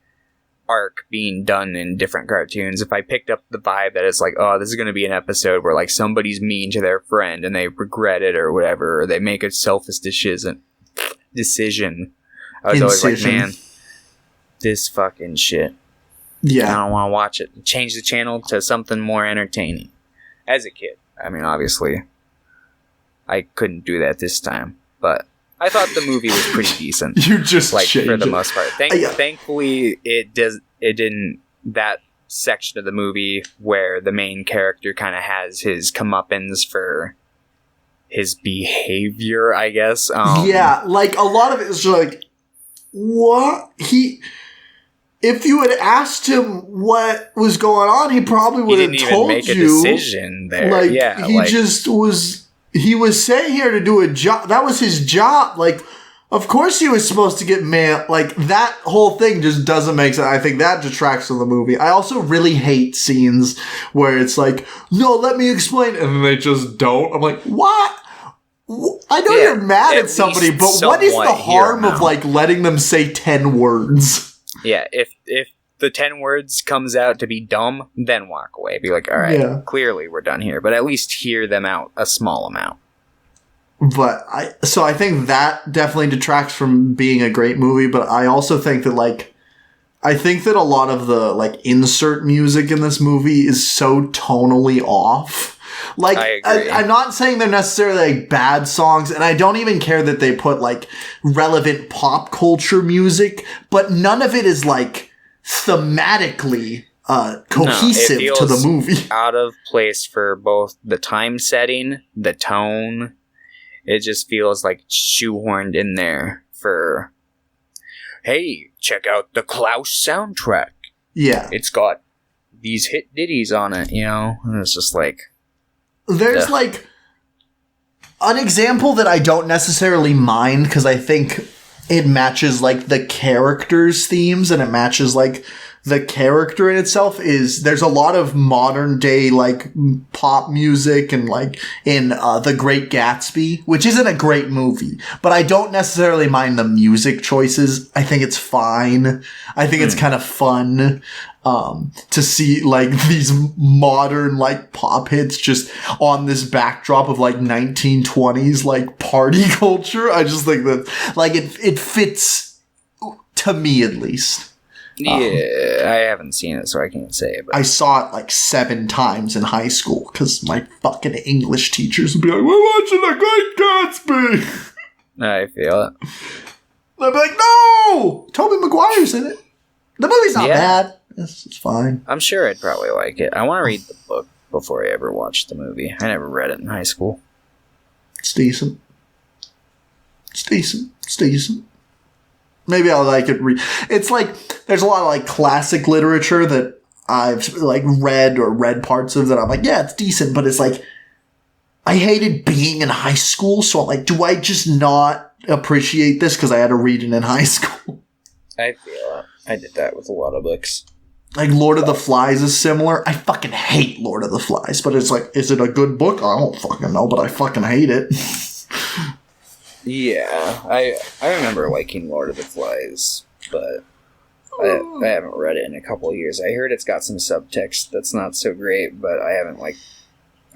arc being done in different cartoons. If I picked up the vibe that it's like, oh, this is going to be an episode where like somebody's mean to their friend and they regret it or whatever, or they make a selfish decision, I was always like, man, this fucking shit. Yeah. I don't want to watch it. Change the channel to something more entertaining. As a kid. I mean, obviously, I couldn't do that this time, but I thought the movie was pretty decent. You just like changed for the it. most part. Thankfully, it didn't. That section of the movie where the main character kind of has his comeuppance for his behavior, I guess. Yeah, like a lot of it is like, what if you had asked him what was going on, he probably would have told you. He didn't even make a decision there. Like, yeah, he just was. He was sent here to do a job. That was his job. Like, of course he was supposed to get mad. Like, that whole thing just doesn't make sense. I think that detracts from the movie. I also really hate scenes where it's like, no, let me explain. And then they just don't. I'm like, what? I know you're mad at somebody, but what is the harm of, like, letting them say 10 words? Yeah, if the 10 words comes out to be dumb, then walk away. Be like, all right, clearly we're done here. But at least hear them out a small amount. But I think that definitely detracts from being a great movie. But I also think that, like, I think that a lot of the, like, insert music in this movie is so tonally off. Like, I'm not saying they're necessarily, like, bad songs, and I don't even care that they put, like, relevant pop culture music, but none of it is, like, thematically cohesive to the movie. Out of place for both the time setting, the tone. It just feels like shoehorned in there for, hey, check out the Klaus soundtrack. Yeah. It's got these hit ditties on it, you know? And it's just like... There's, like, an example that I don't necessarily mind, because I think it matches, like, the characters' themes, and it matches, like, the character in itself is... There's a lot of modern-day, like, pop music and, like, in The Great Gatsby, which isn't a great movie, but I don't necessarily mind the music choices. I think it's fine. I think it's kind of fun to see, like, these modern, like, pop hits just on this backdrop of, like, 1920s, like, party culture. I just think that, like, it fits, to me at least. Yeah, I haven't seen it, so I can't say it. But. I saw it, like, 7 times in high school, because my fucking English teachers would be like, we're watching The Great Gatsby! I feel it. I'd be like, no! Tobey Maguire's in it. The movie's not bad. It's fine. I'm sure I'd probably like it. I want to read the book before I ever watched the movie. I never read it in high school. It's decent. Maybe I'll like it. It's like, there's a lot of, like, classic literature that I've, like, read parts of that I'm like, yeah, it's decent, but it's like, I hated being in high school, so I'm like, do I just not appreciate this because I had to read it in high school? I feel it. I did that with a lot of books. Like, Lord of the Flies is similar. I fucking hate Lord of the Flies, but it's like, is it a good book? I don't fucking know, but I fucking hate it. Yeah, I remember liking Lord of the Flies, but I haven't read it in a couple of years. I heard it's got some subtext that's not so great, but I haven't, like...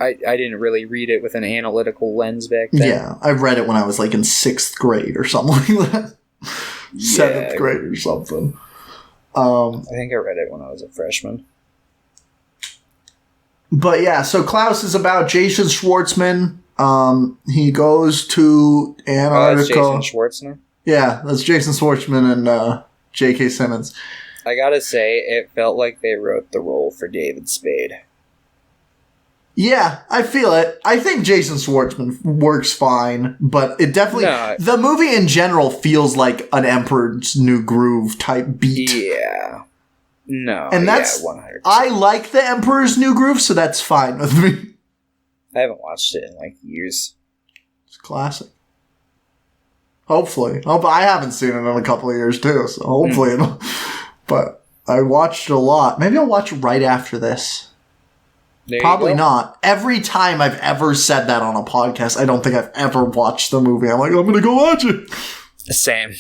I didn't really read it with an analytical lens back then. Yeah, I read it when I was, like, in 6th grade or something like that. 7th grade or something. I think I read it when I was a freshman. But yeah, so Klaus is about Jason Schwartzman. He goes to Antarctica. That's Jason Schwartzman? Yeah, that's Jason Schwartzman and J.K. Simmons. I gotta say, it felt like they wrote the role for David Spade. Yeah, I feel it. I think Jason Schwartzman works fine, but it definitely... No. The movie in general feels like an Emperor's New Groove type beat. Yeah. No, And that's... 100%. I like the Emperor's New Groove, so that's fine with me. I haven't watched it in, like, years. It's classic. Hopefully. Oh, but I haven't seen it in a couple of years, too, so hopefully it'll... But I watched it a lot. Maybe I'll watch it right after this. Probably not. Every time I've ever said that on a podcast, I don't think I've ever watched the movie. I'm like, I'm gonna go watch it. Same.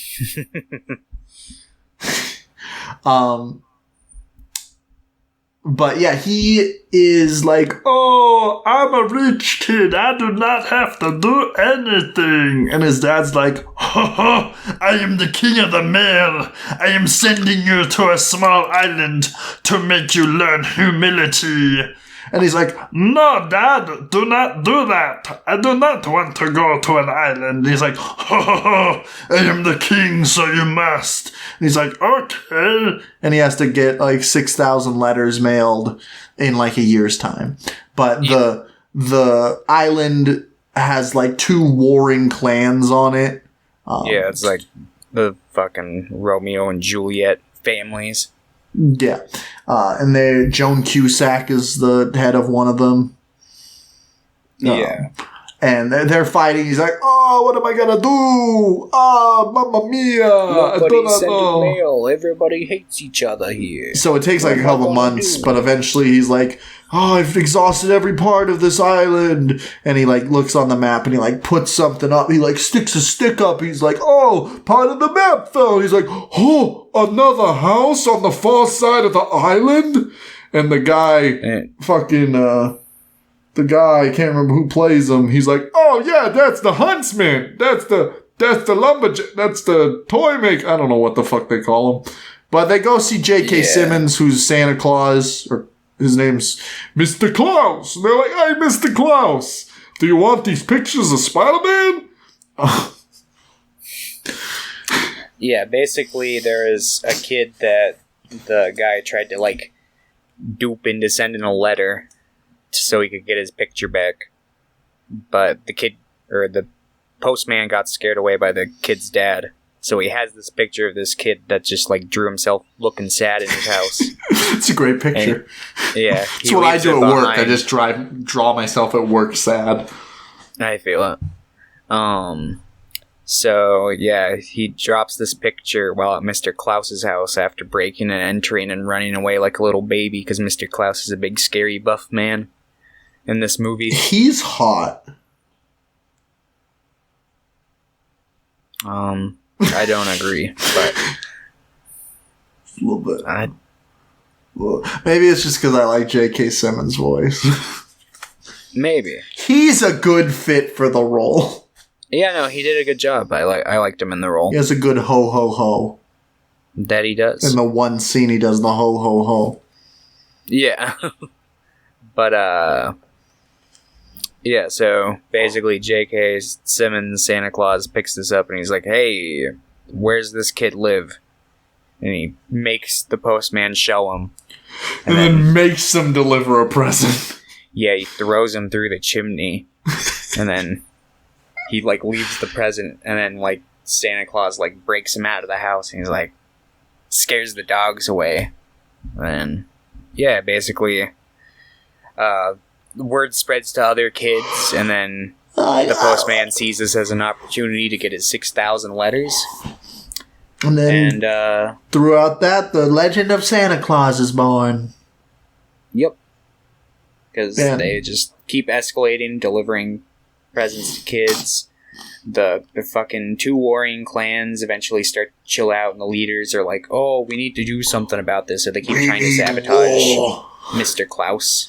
But yeah, he is like, oh, I'm a rich kid. I do not have to do anything. And his dad's like, ha ha, I am the king of the mare. I am sending you to a small island to make you learn humility. And he's like, no, Dad, do not do that. I do not want to go to an island. And he's like, ho, ho, ho, I am the king, so you must. And he's like, okay. And he has to get like 6,000 letters mailed in like a year's time. But the island has like 2 warring clans on it. Yeah, it's like the fucking Romeo and Juliet families. Yeah. And Joan Cusack is the head of one of them. Yeah. And they're fighting. He's like, oh, what am I gonna do? Ah, mamma mia. Nobody's sending mail. Everybody hates each other here. So it takes like a couple months, but eventually he's like, oh, I've exhausted every part of this island. And he like looks on the map and he like puts something up. He like sticks a stick up. He's like, oh, part of the map fell. He's like, oh, another house on the far side of the island? And the guy the guy, I can't remember who plays him. He's like, oh yeah, that's the huntsman. That's the lumberjack. That's the toy maker. I don't know what the fuck they call him. But they go see J.K. Simmons, who's Santa Claus, or his name's Mr. Klaus. And they're like, hey, Mr. Klaus, do you want these pictures of Spider-Man? Yeah, basically there is a kid that the guy tried to like dupe into sending a letter so he could get his picture back. But the kid, or the postman, got scared away by the kid's dad. So he has this picture of this kid that just like drew himself looking sad in his house. It's a great picture. And, yeah. It's what I do at work. I just draw myself at work sad. I feel it. So, yeah, he drops this picture while at Mr. Klaus's house after breaking and entering and running away like a little baby because Mr. Klaus is a big, scary, buff man in this movie. He's hot. I don't agree, but... A little bit. Maybe it's just because I like J.K. Simmons' voice. Maybe. He's a good fit for the role. Yeah, no, he did a good job. I liked him in the role. He has a good ho ho ho. That he does. In the one scene he does the ho ho ho. Yeah. But, yeah, so basically J.K. Simmons, Santa Claus, picks this up and he's like, hey, where's this kid live? And he makes the postman show him. And then makes him deliver a present. Yeah, he throws him through the chimney. And then he, like, leaves the present. And then, like, Santa Claus, like, breaks him out of the house. And he's like, scares the dogs away. And, yeah, basically, the word spreads to other kids. And then the postman sees this as an opportunity to get his 6,000 letters. And then throughout that, the legend of Santa Claus is born. Yep. Because they just keep escalating, delivering presents to kids. The fucking two warring clans eventually start to chill out, and the leaders are like, oh, we need to do something about this, so they keep trying to sabotage Mr. Klaus.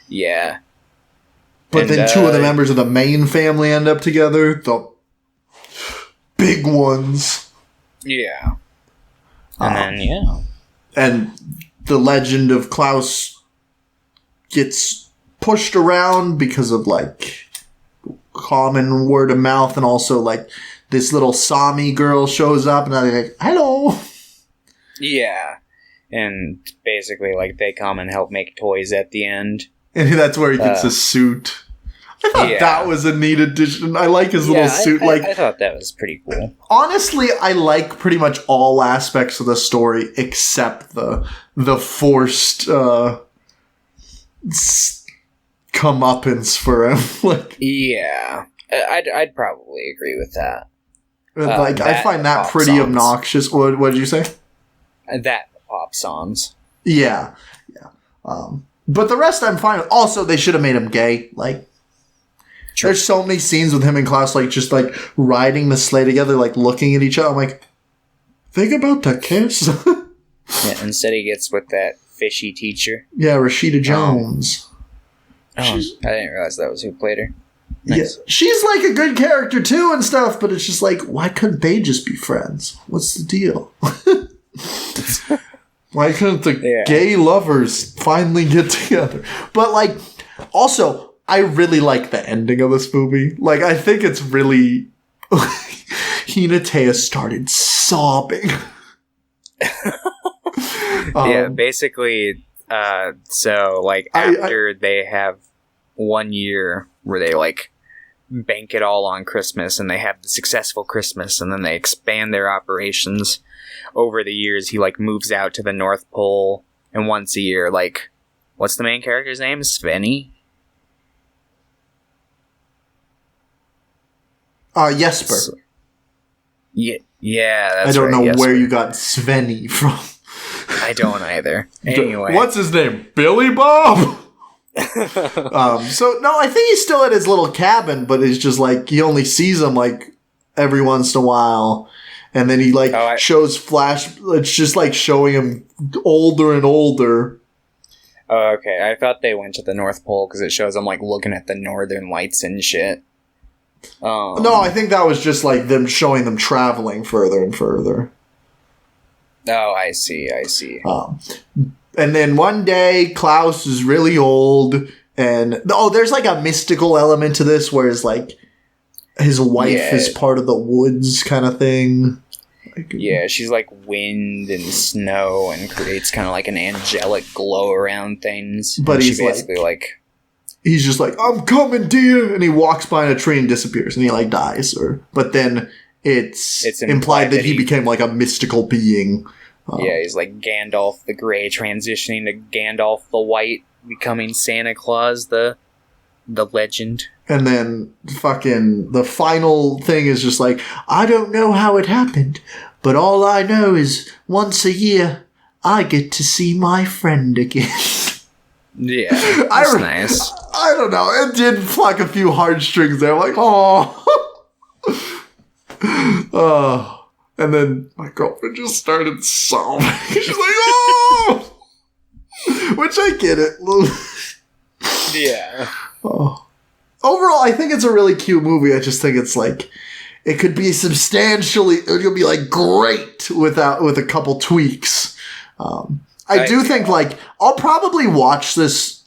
Yeah. But then two of the members of the main family end up together. The big ones. Yeah. And And the legend of Klaus gets pushed around because of, like, common word of mouth, and also, like, this little Sami girl shows up, and they're like, hello! Yeah. And basically, like, they come and help make toys at the end. And that's where he gets his suit. I thought that was a neat addition. I like his little suit. I thought that was pretty cool. Honestly, I like pretty much all aspects of the story except the forced comeuppance for him. Like, yeah, I'd probably agree with that. Like, I find that pretty obnoxious. What did you say? That pop songs. Yeah. But the rest I'm fine with. Also, they should have made him gay. Like, True. There's so many scenes with him and Klaus, like, just, like, riding the sleigh together, like, looking at each other. I'm like, think about the kiss. Yeah, instead he gets with that fishy teacher. Yeah, Rashida Jones. I didn't realize that was who played her. Nice. Yeah, she's, like, a good character, too, and stuff, but it's just like, why couldn't they just be friends? What's the deal? Why couldn't the gay lovers finally get together? But, like, also, I really like the ending of this movie. Like, I think it's really... Hinata started sobbing. Yeah, basically, so, like, after they have 1 year where they, like, bank it all on Christmas, and they have the successful Christmas, and then they expand their operations over the years, he, like, moves out to the North Pole, and once a year, like, what's the main character's name? Svenny? Jesper. Yeah, that's I don't know Jesper. where you got Svenny from. I don't either. Anyway. What's his name? Billy Bob? So, no, I think he's still at his little cabin, but it's just like, he only sees him, like, every once in a while. And then he, like, shows it's just, like, showing him older and older. Oh, okay. I thought they went to the North Pole because it shows them, like, looking at the northern lights and shit. No, I think that was just, like, them showing them traveling further and further. Oh, I see. And then one day, Klaus is really old, and... Oh, there's, like, a mystical element to this, whereas, like, his wife is part of the woods kind of thing. Yeah, she's, like, wind and snow and creates kind of, like, an angelic glow around things. But he's basically, like... He's just like, I'm coming, dear! And he walks by in a tree and disappears, and he, like, dies. But then it's implied that he became, like, a mystical being. Yeah, he's like Gandalf the Grey transitioning to Gandalf the White, becoming Santa Claus, the legend. And then fucking the final thing is just like, I don't know how it happened, but all I know is once a year I get to see my friend again. Yeah, that's nice. I don't know. It did pluck a few heartstrings there. I'm like, oh. Oh. And then my girlfriend just started sobbing. She's like, oh! Which I get it. Yeah. Oh. Overall, I think it's a really cute movie. I just think it's like, it could be substantially, it could be like great with a couple tweaks. I do think, like, I'll probably watch this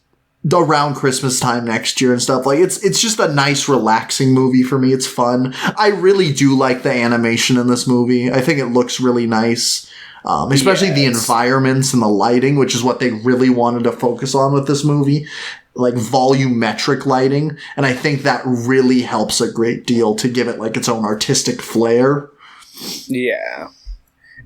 around Christmas time next year and stuff. Like, it's just a nice, relaxing movie for me. It's fun. I really do like the animation in this movie. I think it looks really nice. Especially the environments and the lighting, which is what they really wanted to focus on with this movie. Like, volumetric lighting. And I think that really helps a great deal to give it, like, its own artistic flair. Yeah.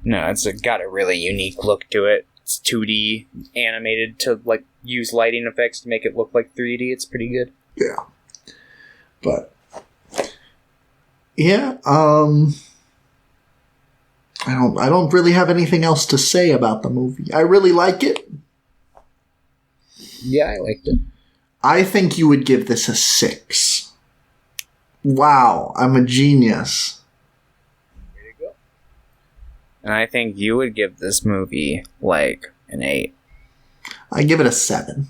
No, it's got a really unique look to it. It's 2D animated to, like, use lighting effects to make it look like 3D. It's pretty good. Yeah. But, yeah, I don't really have anything else to say about the movie. I really like it. Yeah, I liked it. I think you would give this a 6. Wow, I'm a genius. There you go. And I think you would give this movie like an 8. I give it a 7.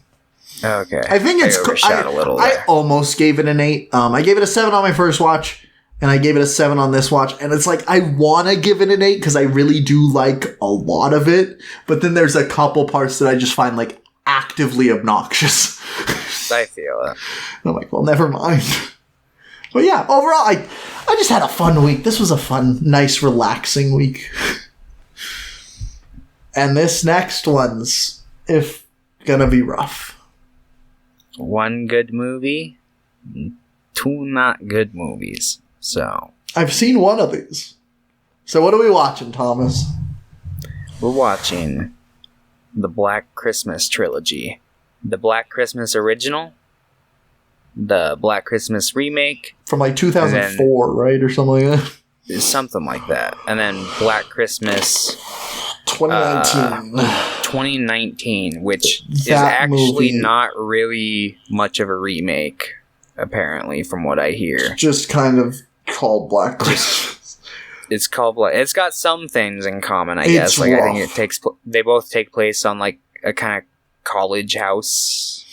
Okay. I think it's overshot a little. I almost gave it an 8. I gave it a 7 on my first watch, and I gave it a 7 on this watch. And it's like I want to give it an 8 because I really do like a lot of it. But then there's a couple parts that I just find like actively obnoxious. I feel it. I'm like, well, never mind. But yeah, overall, I just had a fun week. This was a fun, nice, relaxing week. And this next one's gonna be rough. 1 good movie, 2 not good movies. So I've seen one of these. So what are we watching, Thomas? we're watching the Black Christmas trilogy. The Black Christmas original, the Black Christmas remake, From like 2004, right? Or something like that? something like that. And then Black Christmas 2019. 2019, which is That actually movie. not really much of a remake, apparently, from what I hear. Just kind of called Black Christmas. It's called it's got some things in common, I It's guess. Like I think rough. it they both take place on like a kind of college house.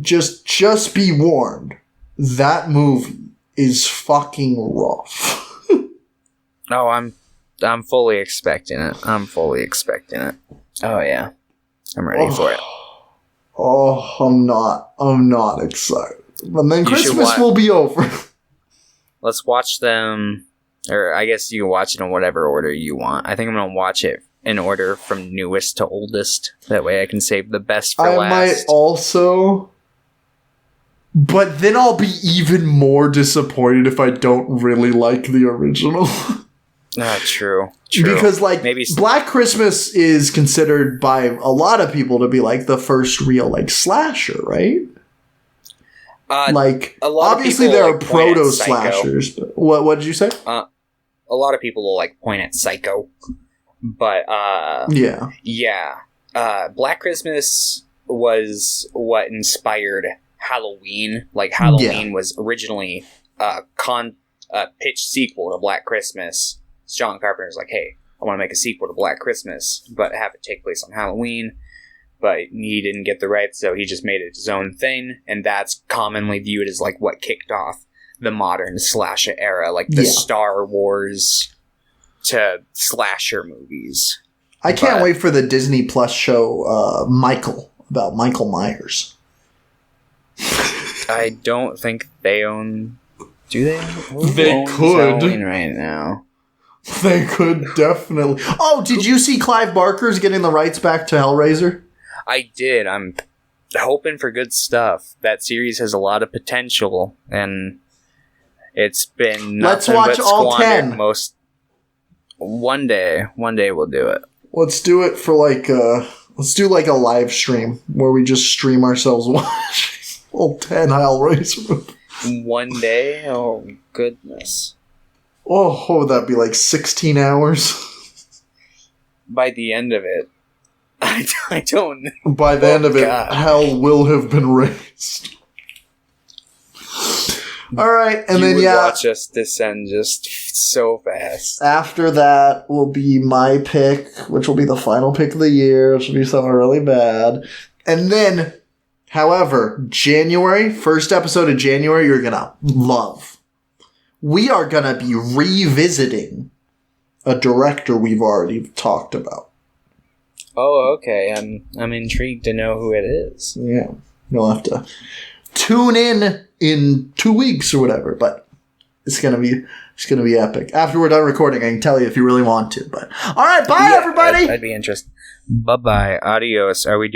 Just be warned. That movie is fucking rough. Oh, I'm fully expecting it. Oh yeah. I'm ready for it. Oh, I'm not excited. But then You should Christmas will be over. Let's watch them, or I guess you can watch it in whatever order you want. I think I'm gonna watch it in order from newest to oldest. That way I can save the best for I last. might also, but then I'll be even more disappointed if I don't really like the original. True. Because like Maybe Black Christmas is considered by a lot of people to be like the first real like slasher, right? Like a lot of obviously people, there like, are point at proto Psycho. slashers. But what did you say? A lot of people will like point at Psycho, but Yeah. Black Christmas was what inspired Halloween. Like Halloween was originally a pitched sequel to Black Christmas. John Carpenter's like, hey, I want to make a sequel to Black Christmas, but have it take place on Halloween. But he didn't get the rights, so he just made it his own thing, and that's commonly viewed as like what kicked off the modern slasher era, like the Star Wars to slasher movies. I can't wait for the Disney Plus show Michael, about Michael Myers. I don't think they own. Do they? Who They owns could. Halloween right now. They could definitely. Oh, did you see Clive Barker's getting the rights back to Hellraiser? I did. I'm hoping for good stuff. That series has a lot of potential, and it's been Let's nothing watch but all squandered 10. Most. One day we'll do it. Let's do it for let's do like a live stream where we just stream ourselves watching all 10 Hellraiser movies. One day? Oh, goodness. Oh, what would that be, like 16 hours? By the end of it, I don't know. By the end of it, God. hell will have been raised. Alright, and You then would watch us descend just so fast. after that will be my pick, which will be the final pick of the year, which will be something really bad. And then, however, January, first episode of January, you're gonna love. We are gonna be revisiting a director we've already talked about. Oh, okay. I'm intrigued to know who it is. Yeah. You'll have to tune in 2 weeks or whatever, but it's gonna be epic. After we're done recording, I can tell you if you really want to. But all right, bye everybody. I'd be interested. Bye bye. Adios. Are we doing